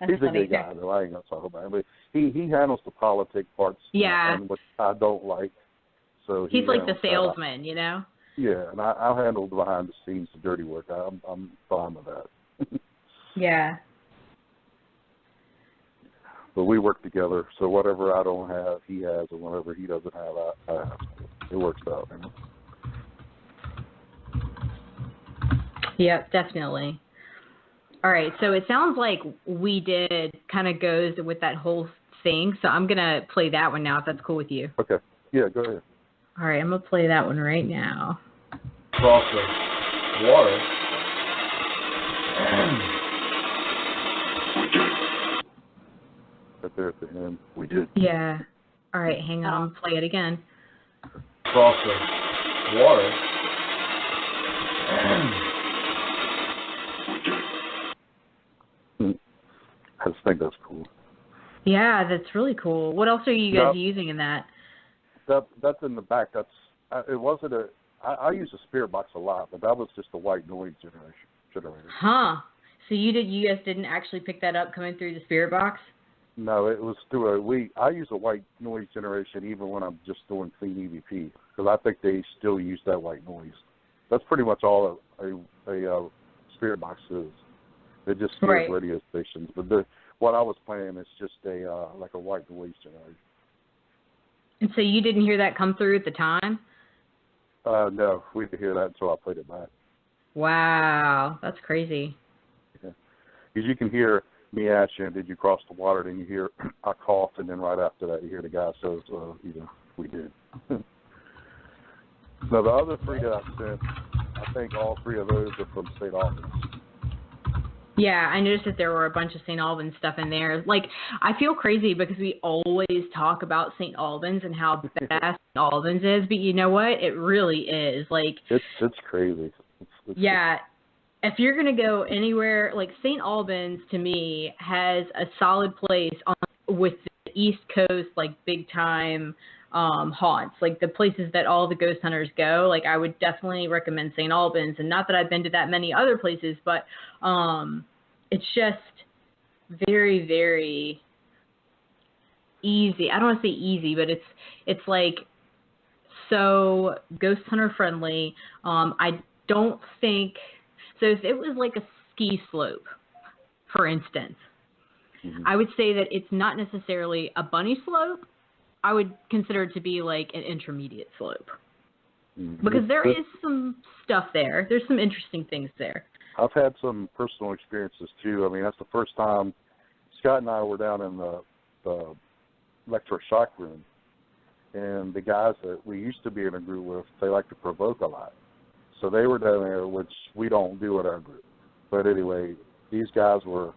He's a good guy, though. I ain't gonna talk about him, but he handles the politic parts. Yeah. Which I don't like. So he's like the salesman, Yeah, and I'll handle the behind the scenes, the dirty work. I'm fine with that. Yeah. But we work together, so whatever I don't have, he has, and whatever he doesn't have, I have. It works out. Yep, definitely. All right, so it sounds like We Did kind of goes with that whole thing, so I'm going to play that one now, if that's cool with you. Okay. Yeah, go ahead. All right, I'm going to play that one right now. Across the water. Right there at the end. We did. Yeah. All right, hang on. I'm going to play it again. Across the water. I just think that's cool. Yeah, that's really cool. What else are you guys using in that? That's in the back. It wasn't I use a spirit box a lot, but that was just a white noise generator. Huh. So you guys didn't actually pick that up coming through the spirit box? No, it was through I use a white noise generation even when I'm just doing clean EVP because I think they still use that white noise. That's pretty much all a spirit box is. They just steals radio stations, but what I was playing is just like a white noise generator. And so you didn't hear that come through at the time? No, we didn't hear that until I played it back. Wow, that's crazy. Yeah. Because you can hear me ask you, did you cross the water? Then you hear I coughed, and then right after that you hear the guy says, we did. Now, the other 3 that I sent, I think all 3 of those are from St. Albans. Yeah, I noticed that there were a bunch of St. Albans stuff in there. Like, I feel crazy because we always talk about St. Albans and how bad St. Albans is, but you know what? It really is. Like, it's crazy. It's yeah. If you're going to go anywhere, like St. Albans, to me, has a solid place with the East Coast, like, big-time haunts, like the places that all the ghost hunters go. Like, I would definitely recommend St. Albans, and not that I've been to that many other places, but it's just very, very easy. I don't want to say easy, but it's like so ghost hunter friendly. I don't think so. If it was like a ski slope, for instance, I would say that it's not necessarily a bunny slope. I would consider it to be like an intermediate slope. Because there is some stuff there. There's some interesting things there. I've had some personal experiences, too. I mean, that's the first time Scott and I were down in the electroshock room. And the guys that we used to be in a group with, they like to provoke a lot. So they were down there, which we don't do at our group. But anyway, these guys were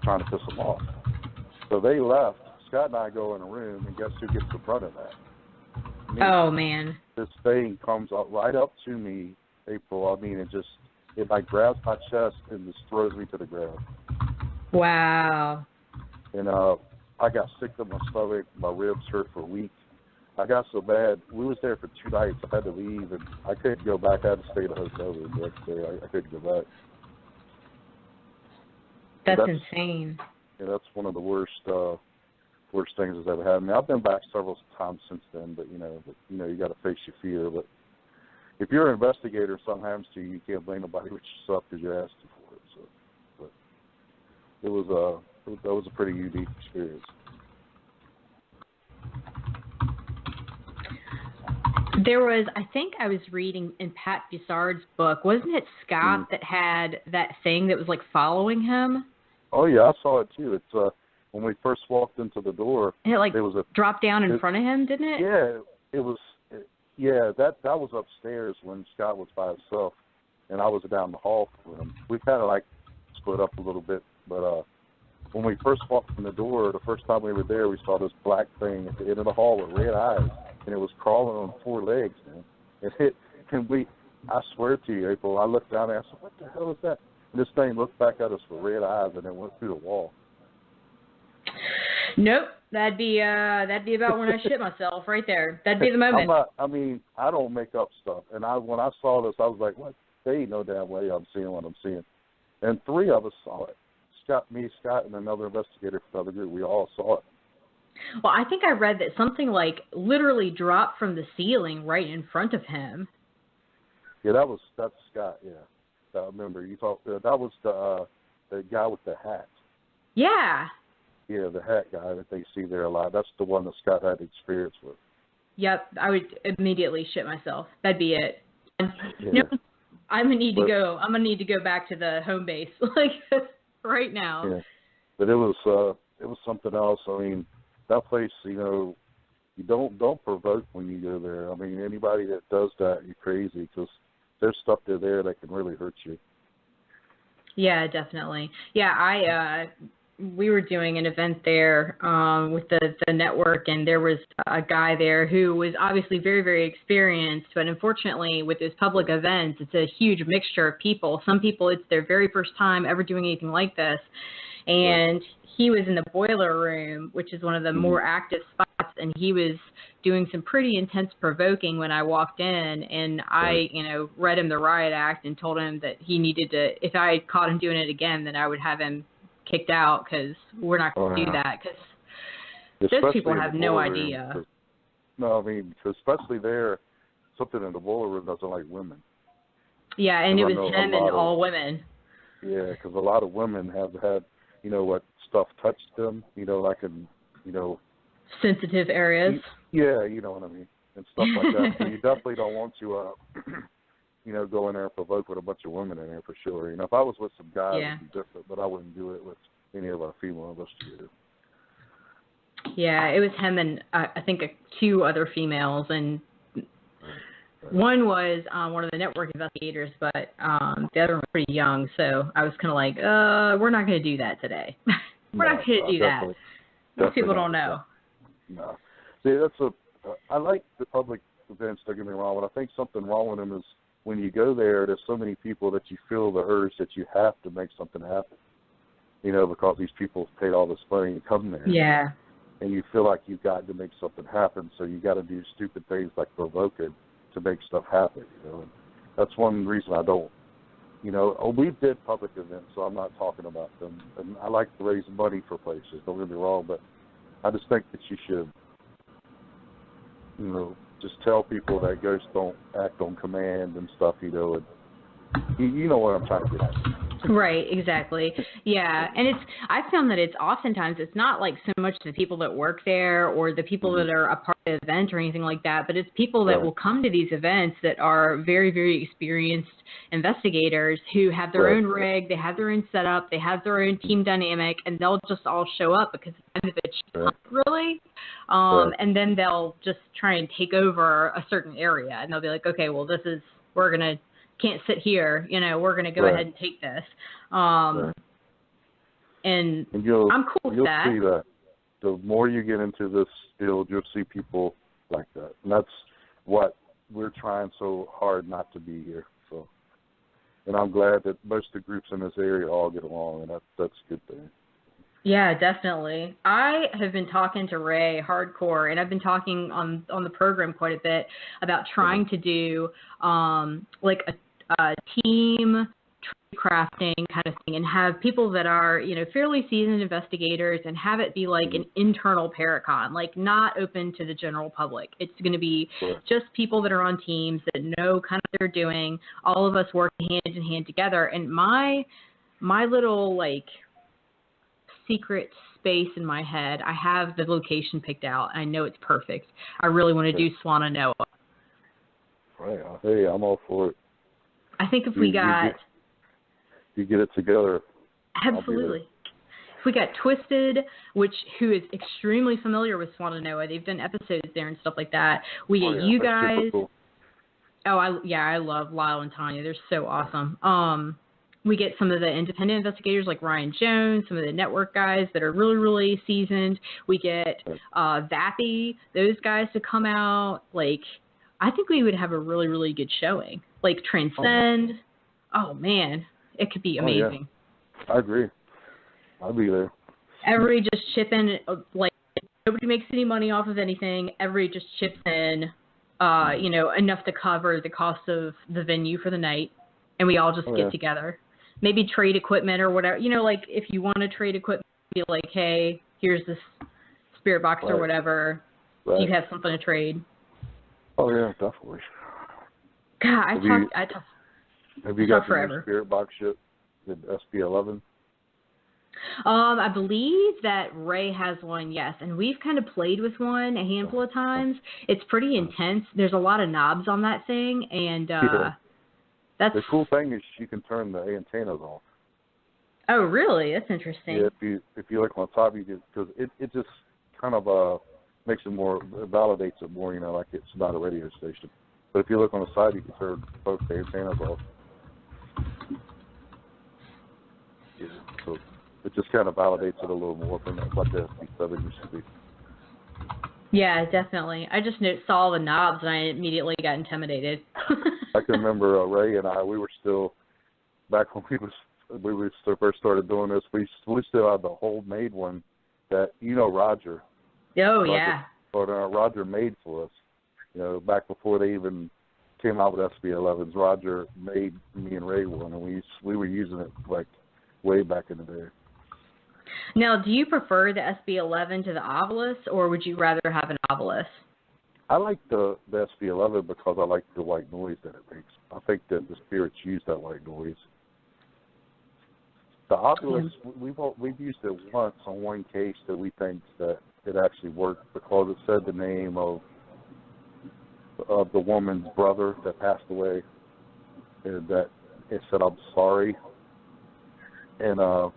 trying to piss them off. So they left. Scott and I go in a room, and guess who gets in front of that? Me. Oh, man. This thing comes up right up to me, April. I mean, it like grabs my chest and just throws me to the ground. Wow. And I got sick to my stomach. My ribs hurt for weeks. I got so bad. We was there for 2 nights. I had to leave, and I couldn't go back. I had to stay in a hotel room the next day. I couldn't go back. That's insane. Yeah, that's one of the worst things I've ever had. I mean, I've been back several times since then, but you got to face your fear. But if you're an investigator, something happens to you, you can't blame nobody but yourself because you asked for it. So, but that was a pretty unique experience. There was, I think I was reading in Pat Bussard's book, wasn't it Scott that had that thing that was like following him? Oh yeah, I saw it too. It's when we first walked into the door, and it was dropped down in front of him, didn't it? Yeah, it was. Yeah, that was upstairs when Scott was by himself, and I was down the hall with him. We kind of like split up a little bit, but when we first walked in the door, the first time we were there, we saw this black thing at the end of the hall with red eyes, and it was crawling on 4 legs, man. I swear to you, April, I looked down there, I said, what the hell is that? And this thing looked back at us with red eyes, and then went through the wall. Nope, that'd be about when I shit myself right there. That'd be the moment. I don't make up stuff. And when I saw this, I was like, what? There ain't no damn way I'm seeing what I'm seeing. And 3 of us saw it. Scott, and another investigator from the other group, we all saw it. Well, I think I read that something like literally dropped from the ceiling right in front of him. Yeah, that's Scott, yeah. I remember you talked. That was the guy with the hat. Yeah. Yeah, the hat guy that they see there a lot. That's the one that Scott had experience with. Yep, I would immediately shit myself. That'd be it. Yeah. No, I'm gonna need to go. I'm gonna need to go back to the home base, like right now. Yeah, but it was something else. I mean, that place, you don't provoke when you go there. I mean, anybody that does that, you're crazy, because there's stuff there that can really hurt you. Yeah, definitely. Yeah, we were doing an event there with the network, and there was a guy there who was obviously very, very experienced, but unfortunately with those public events, it's a huge mixture of people. Some people, it's their very first time ever doing anything like this, and he was in the boiler room, which is one of the more active spots, and he was doing some pretty intense provoking when I walked in, and I, read him the riot act and told him that he needed to, if I caught him doing it again, then I would have him kicked out, because we're not going to do that, because those people have no idea. No, I mean, especially there, something in the boiler room doesn't like women. Yeah, and it was him and all women. Yeah, because a lot of women have had, what stuff touched them, like in, sensitive areas. Yeah, you know what I mean, and stuff like that. So you definitely don't want to, go in there and provoke with a bunch of women in there for sure. If I was with some guys, it'd be different, but I wouldn't do it with any of our female investigators. Yeah, it was him and I think 2 other females, and one was one of the network investigators, but the other one was pretty young, so I was kind of like, we're not going to do that today. We're not going to do that. Most people don't know. No. See, I like the public events, don't get me wrong, but I think something wrong with them is when you go there, there's so many people that you feel the urge that you have to make something happen, because these people paid all this money to come there. Yeah. And you feel like you've got to make something happen, so you got to do stupid things like provoke it to make stuff happen, And that's one reason I don't. We did public events, so I'm not talking about them. And I like to raise money for places, don't get me wrong, but I just think that you should, just tell people that ghosts don't act on command and stuff, and you know what I'm trying to get at. Right, exactly. Yeah, and I found that oftentimes it's not like so much the people that work there or the people that are a part of the event or anything like that, but it's people that will come to these events that are very, very experienced investigators who have their own rig, they have their own setup, they have their own team dynamic, and they'll just all show up because it's really. And then they'll just try and take over a certain area, and they'll be like, okay, well, can't sit here, we're going to go ahead and take this. And I'm cool with that. You'll see that. The more you get into this field, you'll see people like that. And that's what we're trying so hard not to be here. So, and I'm glad that most of the groups in this area all get along, and that's a good thing. Yeah, definitely. I have been talking to Ray hardcore, and I've been talking on the program quite a bit about trying to do like a team crafting kind of thing, and have people that are fairly seasoned investigators, and have it be like an internal Paracon, like not open to the general public. It's going to be just people that are on teams that know kind of what they're doing. All of us working hand in hand together, and my little like secret space in my head, I have the location picked out. I know it's perfect. I really want to do Swananoa. Right. Hey, I'm all for it. I think if you get it together. Absolutely. If we got Twisted, who is extremely familiar with Swananoa, they've done episodes there and stuff like that. We get you guys. Cool. I love Lyle and Tanya. They're so awesome. We get some of the independent investigators like Ryan Jones, some of the network guys that are really, really seasoned. We get Vappy, those guys to come out. Like, I think we would have a really, really good showing. Like Transcend. Oh man, it could be amazing. Yeah. I agree. I'll be there. Everybody just chip in. Like, nobody makes any money off of anything. Everybody just chips in, enough to cover the cost of the venue for the night, and we all just get together. Maybe trade equipment or whatever. Like if you want to trade equipment, be like, hey, here's this spirit box or whatever. Right. You have something to trade. Oh yeah, definitely. God, have you got the new spirit box ship, the SB11? I believe that Ray has one, yes, and we've kind of played with one a handful of times. It's pretty intense. There's a lot of knobs on that thing, and that's the cool thing is you can turn the antennas off. Oh, really? That's interesting. Yeah, if you look on top, you can, because it just kind of makes it more, validates it more, like it's not a radio station. But if you look on the side, you can turn both the antennas off. Yeah, so it just kind of validates it a little more from what the SB7 used to be. Yeah, definitely. I just saw the knobs and I immediately got intimidated. I can remember Ray and I, we were still, back when we first started doing this, we still had the whole made one that, Roger. Oh, yeah. But Roger made for us. Back before they even came out with SB11s, Roger made me and Ray one, and we were using it like way back in the day. Now, do you prefer the SB11 to the Ovilus, or would you rather have an Ovilus? I like the SB11 because I like the white noise that it makes. I think that the spirits use that white noise. The Ovilus, we've used it once on one case that we think that it actually worked because it said the name of the woman's brother that passed away, and that it said I'm sorry, and the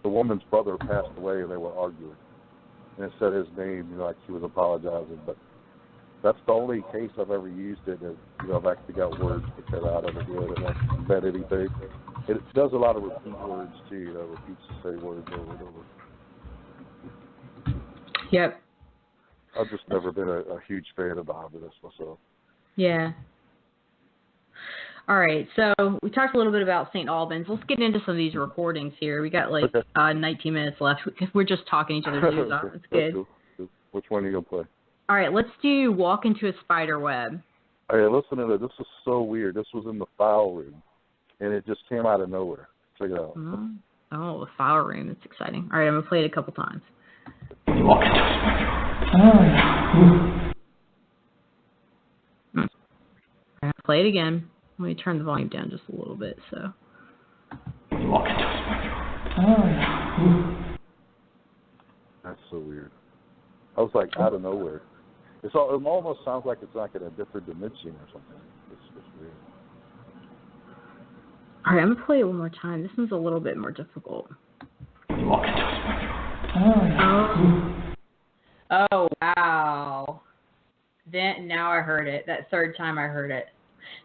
woman's brother passed away and they were arguing, and it said his name, like he was apologizing, but that's the only case I've ever used it, and I've actually got words to cut out of it, it like bet anything. It does a lot of repeat words too, repeats the same words over and over. Yep. I've just never been a huge fan of the Hobbitess myself. Yeah. All right, so we talked a little bit about St. Albans. Let's get into some of these recordings here. We got 19 minutes left because we're just talking each other's ears off. It's good. Cool. Which one are you going to play? All right, let's do Walk into a Spider Web. All right, listen to this. This is so weird. This was in the file room, and it just came out of nowhere. Check it out. Oh, the file room. That's exciting. All right, I'm going to play it a couple times. Walk into a spider web. I'm going to play it again. Let me turn the volume down just a little bit. So. Walk into a spider web. That's so weird. I was like out of nowhere. It almost sounds like it's like in a different dimension or something. It's weird. All right, I'm going to play it one more time. This one's a little bit more difficult. Walk into a spider. Oh, wow. Now I heard it. That third time I heard it.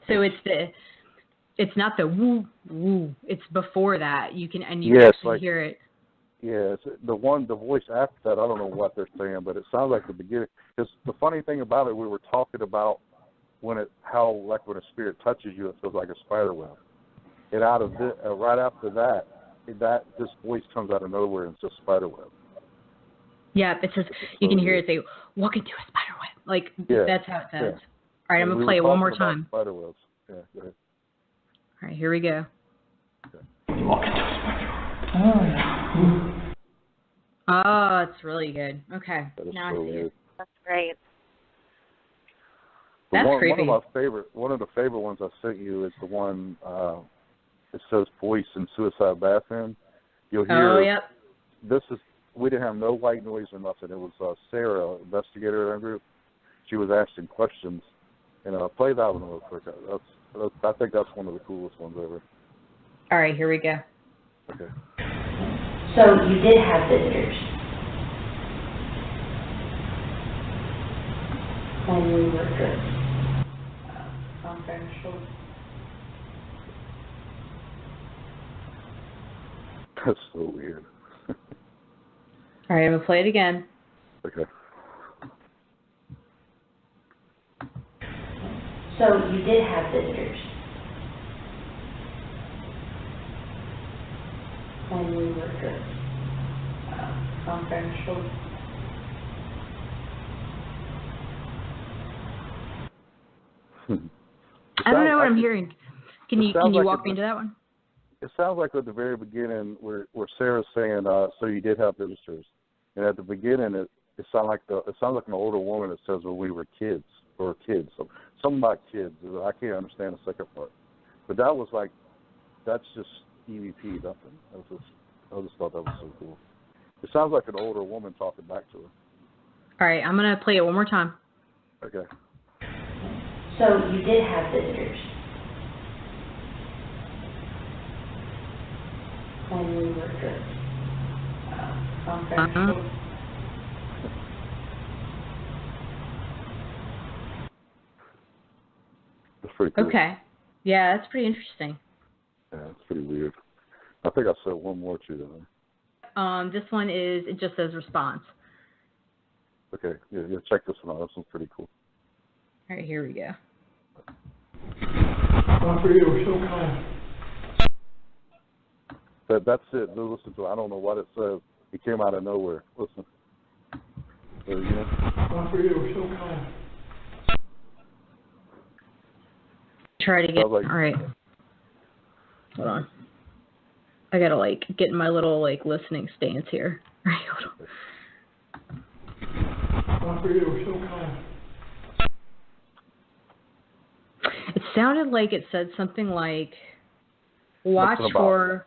So it's not the woo woo. It's before that. You can actually hear it. Yeah, it's the voice after that, I don't know what they're saying, but it sounds like the beginning. Because the funny thing about it, we were talking about when a spirit touches you, it feels like a spider web. And out of this, right after that, this voice comes out of nowhere and it's just spider web. Yeah, it says you can hear it say, "Walk into a spider web." That's how it says. Yeah. All right, I'm gonna play it one more time. Spider webs. Yeah, go ahead. All right, here we go. Okay. Walk into a spider. Oh, it's really good. Okay, now I see it. That's great. That's creepy. One of the favorite ones I sent you is the one. It says voice in suicide bathroom. You'll hear. Oh, yep. We didn't have no white noise or nothing. It was Sarah, investigator in our group. She was asking questions, and play that one real quick. I think that's one of the coolest ones ever. All right, here we go. Okay. So you did have visitors. And we were good. Confidential. That's so weird. All right, I'm gonna play it again. Okay. So you did have visitors. And we were good. Confidential. I don't know what I'm hearing. Can you walk me into that one? It sounds like at the very beginning where Sarah's saying, "So you did have visitors," and at the beginning it sounds like an older woman that says, "When we were kids," or kids. So something about kids. I can't understand the second part, but that's just EVP, nothing. I just thought that was so cool. It sounds like an older woman talking back to her. All right, I'm gonna play it one more time. Okay. So you did have visitors. And we were good. Confidential. That's pretty cool. Okay. Yeah, that's pretty interesting. Yeah, it's pretty weird. I think I said one more too, didn't I? This one it just says response. Okay, yeah, check this one out. This one's pretty cool. All right, here we go. That's it. Listen to it. I don't know what it says. It came out of nowhere. Listen. There you go. Try to get. Like, all right. Hold on. I gotta get in my little listening stance here. All right, hold on. It sounded like it said something like, "Watch for."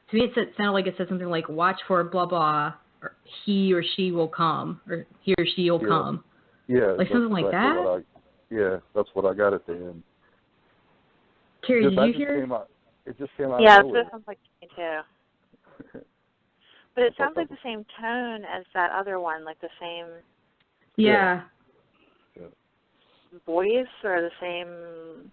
To me, it sounded like it said something like, watch for blah, blah, or he or she will come, or he or she will come. Yeah. Like something like that? That's what I got at the end. Keri, did you hear it? It just came out. Yeah, of nowhere. it sounds like me too. But it sounds like the same tone as that other one, like the same voice or the same.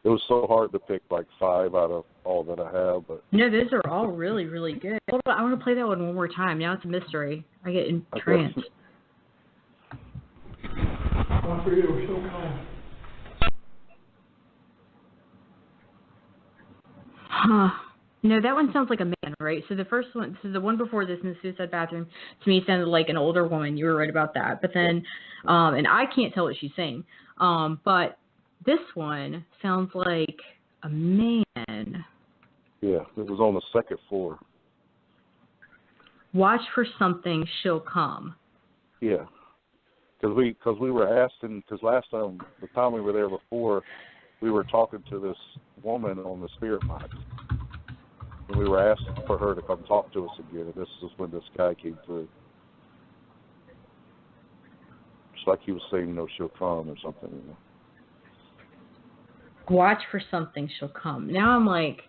It was so hard to pick like 5 out of all that I have, but no, those are all really, really good. Hold on, I want to play that one more time. Now it's a mystery. I get entranced. One for you, she'll come. Huh. No, that one sounds like a man, right? So the first one, so the one before this in the suicide bathroom, to me sounded like an older woman. You were right about that. But then, and I can't tell what she's saying, but this one sounds like a man. Yeah, it was on the 2nd floor. Watch for something, she'll come. Yeah, because we were asking, because last time, the time we were there before, we were talking to this woman on the spirit box. And we were asking for her to come talk to us again, and this is when this guy came through. It's like he was saying, she'll come or something. Watch for something, she'll come. Now I'm like...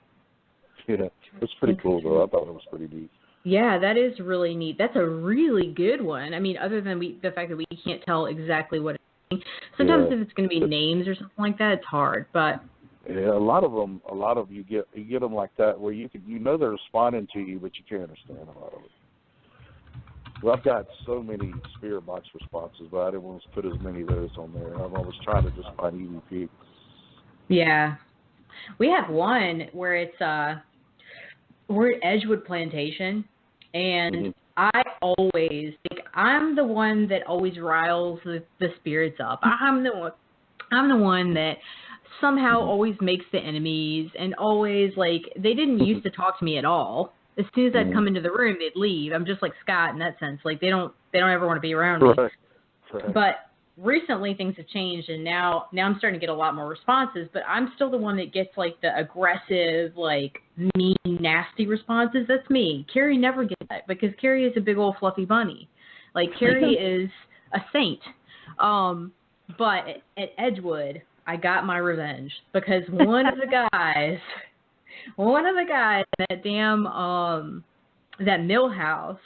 Yeah, it's pretty cool, though. I thought it was pretty neat. Yeah, that is really neat. That's a really good one. I mean, other than the fact that we can't tell exactly what it's means. Sometimes if it's going to be names or something like that, it's hard, but... Yeah, a lot of you get them like that where they're responding to you, but you can't understand a lot of it. Well, I've got so many spirit box responses, but I didn't want to put as many of those on there. I was trying to just find EVP. Yeah, we have one where we're at Edgewood Plantation, and I always think I'm the one that always riles the spirits up. I'm the one that somehow always makes the enemies, and always, like, they didn't used to talk to me at all. As soon as I'd come into the room, they'd leave. I'm just like Scott in that sense. Like, they don't ever want to be around me. Right. But recently things have changed, and now I'm starting to get a lot more responses, but I'm still the one that gets, like, the aggressive, like, mean, nasty responses. That's me. Keri never gets that, because Keri is a big old fluffy bunny. Like, Keri is a saint. But at Edgewood, I got my revenge, because one of the guys in that damn that mill house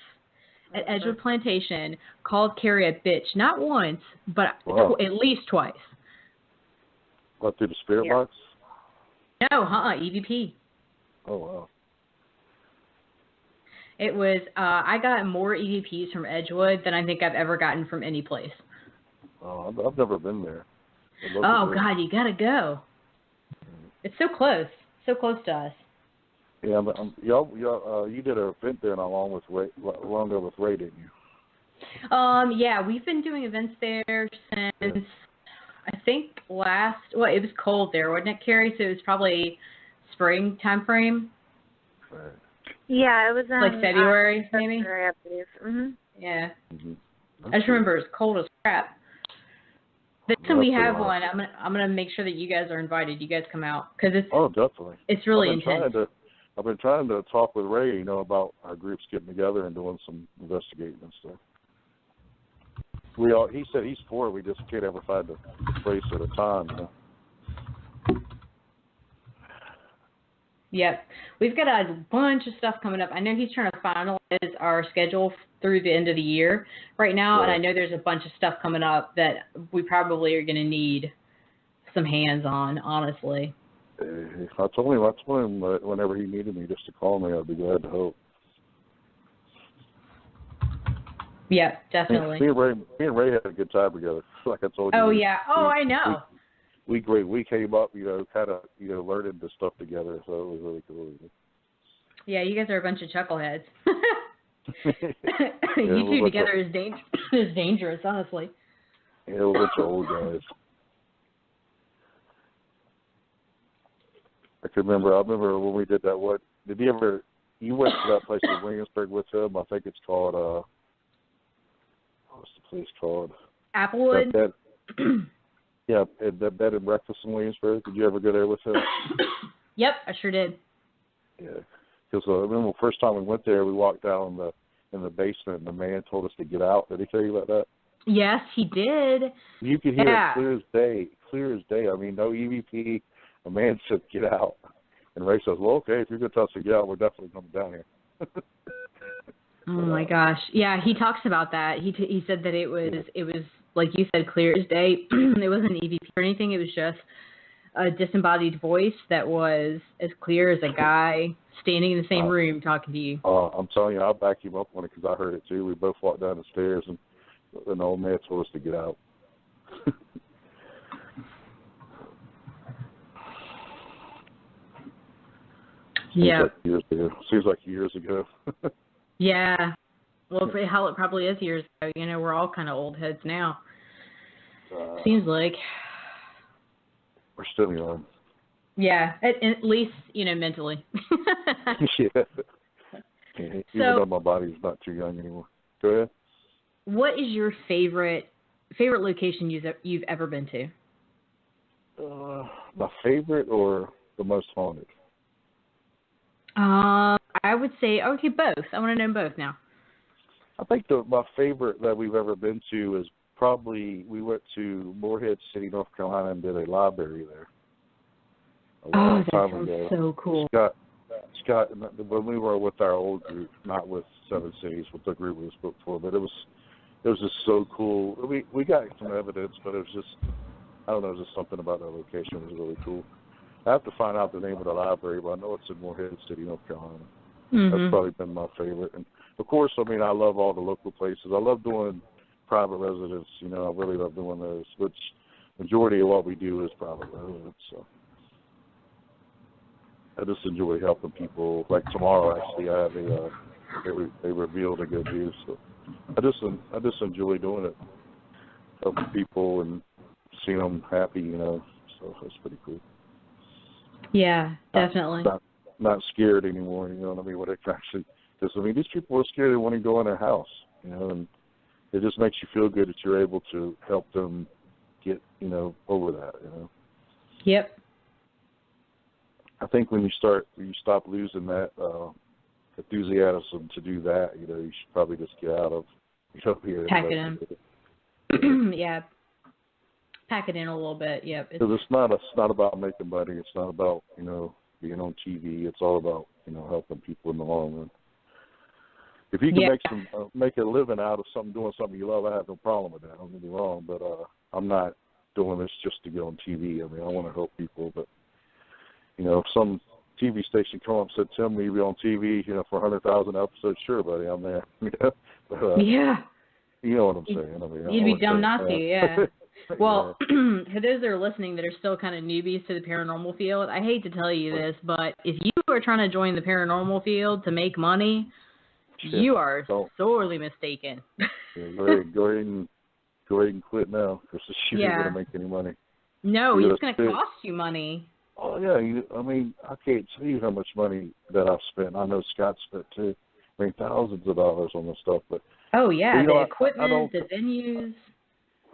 at Edgewood Plantation called Keri a bitch, not once, but at least twice. What, through the spirit box? No, EVP. Oh, wow. It was, I got more EVPs from Edgewood than I think I've ever gotten from any place. Oh, I've never been there. Oh, God, you got to go. It's so close to us. Yeah, but you did an event there along with Ray, didn't you? Yeah, we've been doing events there since, I think it was cold there, wasn't it, Keri? So it was probably spring time frame. Right. Yeah, it was like February, maybe. February, I believe. Yeah. Mm-hmm. I just remember it was cold as crap. The next time we have one, I'm gonna make sure that you guys are invited. You guys come out, because it's definitely. It's really intense. I've been trying to talk with Ray, about our groups getting together and doing some investigating and stuff. He said he's for it. We just can't ever find a place at a time. Yep. We've got a bunch of stuff coming up. I know he's trying to finalize our schedule through the end of the year right now, and I know there's a bunch of stuff coming up that we probably are going to need some hands on, honestly. I told him that whenever he needed me just to call me, I'd be glad to help. Yeah, definitely. Me and Ray had a good time together, like I told you. Oh, yeah. I know. We came up, kind of, learning the stuff together, so it was really cool. Yeah, you guys are a bunch of chuckleheads. You two together is dangerous, honestly. Yeah, a bunch of old guys. I remember when we did that. You went to that place in Williamsburg with him? I think it's called, what's the place called? Applewood? Yeah, that bed and breakfast in Williamsburg. Did you ever go there with him? Yep, I sure did. Yeah, because I remember the first time we went there, we walked down in the basement, and the man told us to get out. Did he tell you about that? Yes, he did. You could hear it clear as day. Clear as day. I mean, no EVP. A man said, "Get out," and Ray says, "Well, okay, if you're going to tell us to get out, we're definitely coming down here." Oh my gosh, yeah, he talks about that. He said that it was like you said, clear as day. It wasn't EVP or anything. It was just a disembodied voice that was as clear as a guy standing in the same room talking to you. I'm telling you, I'll back you up on it because I heard it too. We both walked down the stairs, and the old man told us to get out. Yeah. Seems like years ago. Yeah. Well, hell, it probably is years ago. You know, we're all kind of old heads now. Seems like. We're still young. Yeah, at least, you know, mentally. Yeah. Even though my body's not too young anymore. Go ahead. What is your favorite location you've ever been to? My favorite or the most haunted? I would say, okay, both. I want to know both now. I think my favorite that we've ever been to is probably we went to Morehead City, North Carolina, and did a library there. That sounds so cool. Scott, when we were with our old group, not with Seven Cities, with the group we spoke for, but it was just so cool. We got some evidence, but it was just, I don't know, just something about that location was really cool. I have to find out the name of the library, but I know it's in Morehead City, North Carolina. Mm-hmm. That's probably been my favorite. And, of course, I mean, I love all the local places. I love doing private residence. You know, I really love doing those, which majority of what we do is private residence. So I just enjoy helping people. Like tomorrow, actually, I have they revealed a good news. So I just enjoy doing it, helping people and seeing them happy. You know, so it's pretty cool. Yeah, definitely. Not scared anymore, you know what I mean? What it actually, because I mean, these people are scared. They want to go in their house, you know, and it just makes you feel good that you're able to help them get, you know, over that, you know. Yep. I think when you stop losing that enthusiasm to do that, you know, you should probably just get out of, you know, here. Pack it in. Yeah. Pack it in a little bit. Yep. Because it's not about making money. It's not about, you know, being on TV. It's all about, you know, helping people in the long run. If you can make a living out of doing something you love, I have no problem with that. Don't get me wrong, but I'm not doing this just to get on TV. I mean, I want to help people, but you know, if some TV station come up and said, "Tim, will you be on TV? You know, for 100,000 episodes?" Sure, buddy, I'm there. But, yeah. You know what I'm saying? I mean, you'd be dumb not to. Yeah. Well, for those that are listening that are still kind of newbies to the paranormal field, I hate to tell you this, but if you are trying to join the paranormal field to make money, you are sorely mistaken. Go ahead and quit now, because you're not going to make any money. No, it's going to cost you money. Oh, yeah. I mean, I can't tell you how much money that I've spent. I know Scott spent, too. I mean, thousands of dollars on this stuff. But oh, yeah, you know, the equipment, the venues.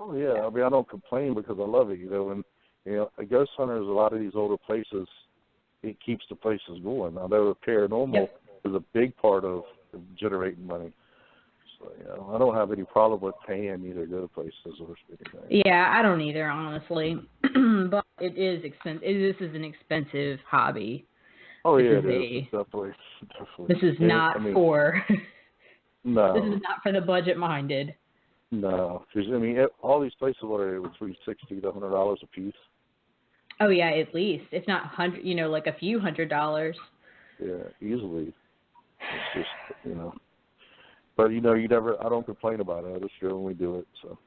Oh, yeah. I mean, I don't complain because I love it, you know. And, you know, a ghost hunters, a lot of these older places, it keeps the places going. Now, the paranormal is a big part of generating money. So, you know, I don't have any problem with paying either go to places or anything. Yeah, I don't either, honestly. But it is expensive. This is an expensive hobby. Oh, yeah, it is. Definitely. This is not for... No. This is not for the budget-minded. No, because I mean, all these places are between $60 to $100 a piece. Oh yeah, at least, if not $100, you know, like a few $100s. Yeah, easily. It's just, you know, but you know, I don't complain about it. I just go when we do it. So.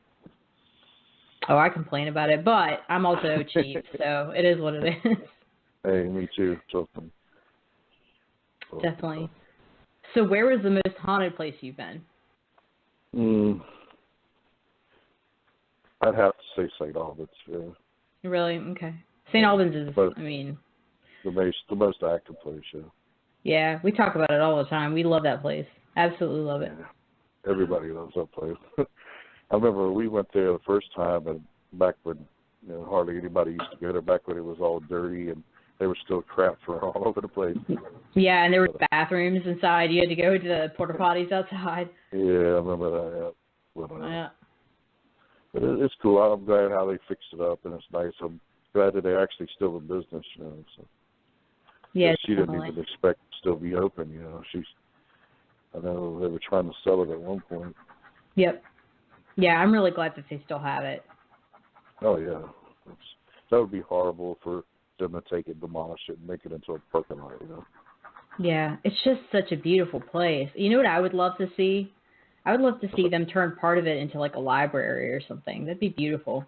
Oh, I complain about it, but I'm also cheap, so it is what it is. Hey, me too. Definitely. So, where was the most haunted place you've been? I'd have to say St. Albans. Yeah. Really? Okay. St. Albans is, I mean, the most active place. Yeah. Yeah, we talk about it all the time. We love that place. Absolutely love it. Yeah. Everybody loves that place. I remember we went there the first time, and back when hardly anybody used to go there. Back when it was all dirty and they were still crap for all over the place. Yeah, and there were bathrooms inside. You had to go to the porta potties outside. Yeah, I remember that. Yeah. Yeah. But it's cool. I'm glad how they fixed it up, and it's nice. I'm glad that they're actually still in business, you know. So. Yeah, she didn't even expect to still be open, you know. I know they were trying to sell it at one point. Yep. Yeah, I'm really glad that they still have it. Oh, yeah. That would be horrible for them to take it, demolish it, and make it into a parking lot, you know. Yeah, it's just such a beautiful place. You know what I would love to see? I would love to see them turn part of it into like a library or something. That'd be beautiful.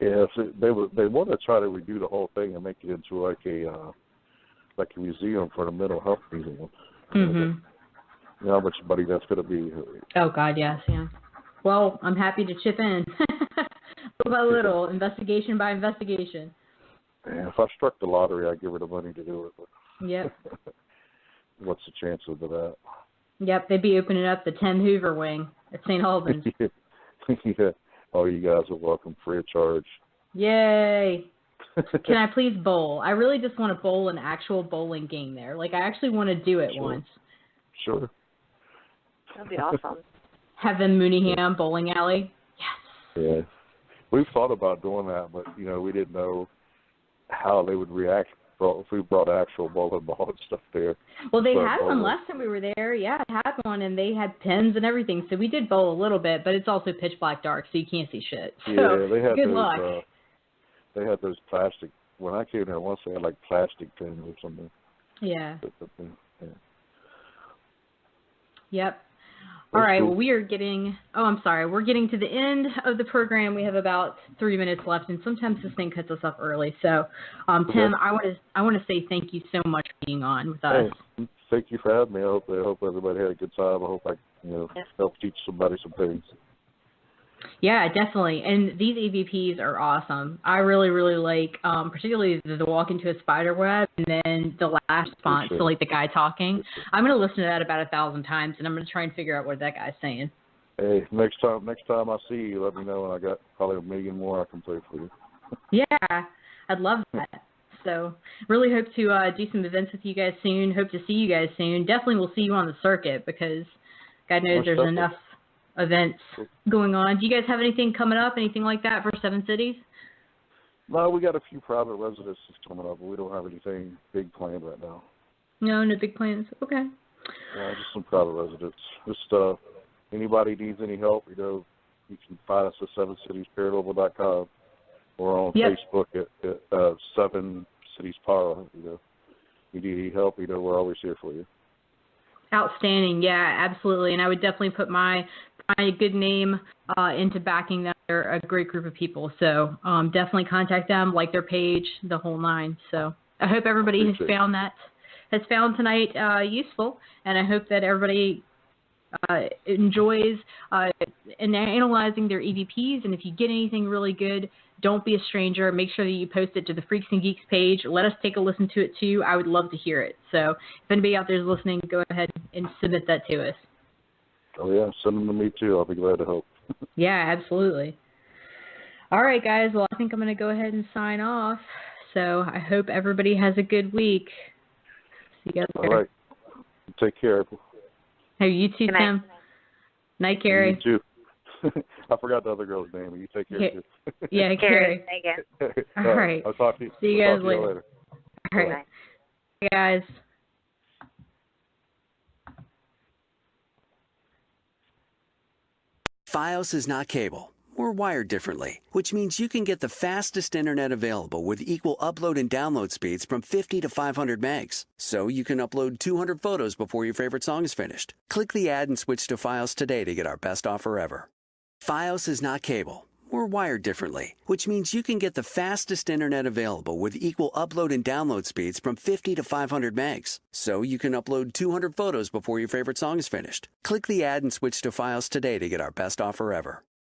Yeah, so they want to try to redo the whole thing and make it into like a museum for the mental health museum. Mhm. You know how much money that's going to be? Oh God, yes, yeah. Well, I'm happy to chip in, little by little, investigation by investigation. Yeah, if I struck the lottery, I'd give her the money to do it. But yep. What's the chances of that? Yep, they'd be opening up the Tim Hoover wing at St. Albans. Yeah. Oh, you guys are welcome, free of charge. Yay! Can I please bowl? I really just want to bowl an actual bowling game there. Like, I actually want to do it once. Sure. That'd be awesome. Have them Mooneyham bowling alley? Yes. Yeah. We've thought about doing that, but, you know, we didn't know how they would react if we brought actual bowling ball and stuff there. Well, they had one last time we were there. Yeah, it had one, and they had pins and everything. So we did bowl a little bit, but it's also pitch black dark, so you can't see shit. So yeah, they had good those, luck. They had those plastic. When I came there once, they had like plastic pins or something. Yeah. Yeah. Yep. All right, well, we're getting to the end of the program. We have about 3 minutes left, and sometimes this thing cuts us off early. So, Tim, I want to say thank you so much for being on with us. Hey, thank you for having me. I hope everybody had a good time. I hope I help teach somebody some things. Yeah, definitely. And these EVPs are awesome. I really, really like, particularly the walk into a spider web and then the last response to like the guy talking. I'm going to listen to that about 1,000 times, and I'm going to try and figure out what that guy's saying. Hey, next time I see you, let me know, and I got probably 1 million more I can play for you. Yeah, I'd love that. So really hope to do some events with you guys soon. Hope to see you guys soon. Definitely we'll see you on the circuit because God knows there's enough events going on. Do you guys have anything coming up, anything like that for Seven Cities? No, we got a few private residences coming up, but we don't have anything big planned right now. No big plans. Okay. Yeah, just some private residents. Just anybody needs any help, you can find us at 7citiesparanormal.com. We're on Facebook at 7 Cities Paranormal. You need any help, we're always here for you. Outstanding. Yeah, absolutely. And I would definitely put my good name into backing them. They're a great group of people. So definitely contact them, like their page, the whole nine. So I hope everybody has found tonight useful. And I hope that everybody enjoys analyzing their EVPs. And if you get anything really good, don't be a stranger. Make sure that you post it to the Freqs and Geeks page. Let us take a listen to it too. I would love to hear it. So if anybody out there is listening, go ahead and submit that to us. Oh, yeah. Send them to me too. I'll be glad to help. Yeah, absolutely. All right, guys. Well, I think I'm going to go ahead and sign off. So I hope everybody has a good week. See you guys later. All right. Take care, April. Hey, you too, Tim. Night, Keri. You too. I forgot the other girl's name. You take care too. Yeah, Keri. All right. I'll talk to you. See you guys later. All right. Bye, guys. FiOS is not cable. We're wired differently, which means you can get the fastest internet available with equal upload and download speeds from 50 to 500 megs. So you can upload 200 photos before your favorite song is finished. Click the ad and switch to FiOS today to get our best offer ever. FiOS is not cable. We're wired differently, which means you can get the fastest internet available with equal upload and download speeds from 50 to 500 megs. So you can upload 200 photos before your favorite song is finished. Click the ad and switch to FiOS today to get our best offer ever.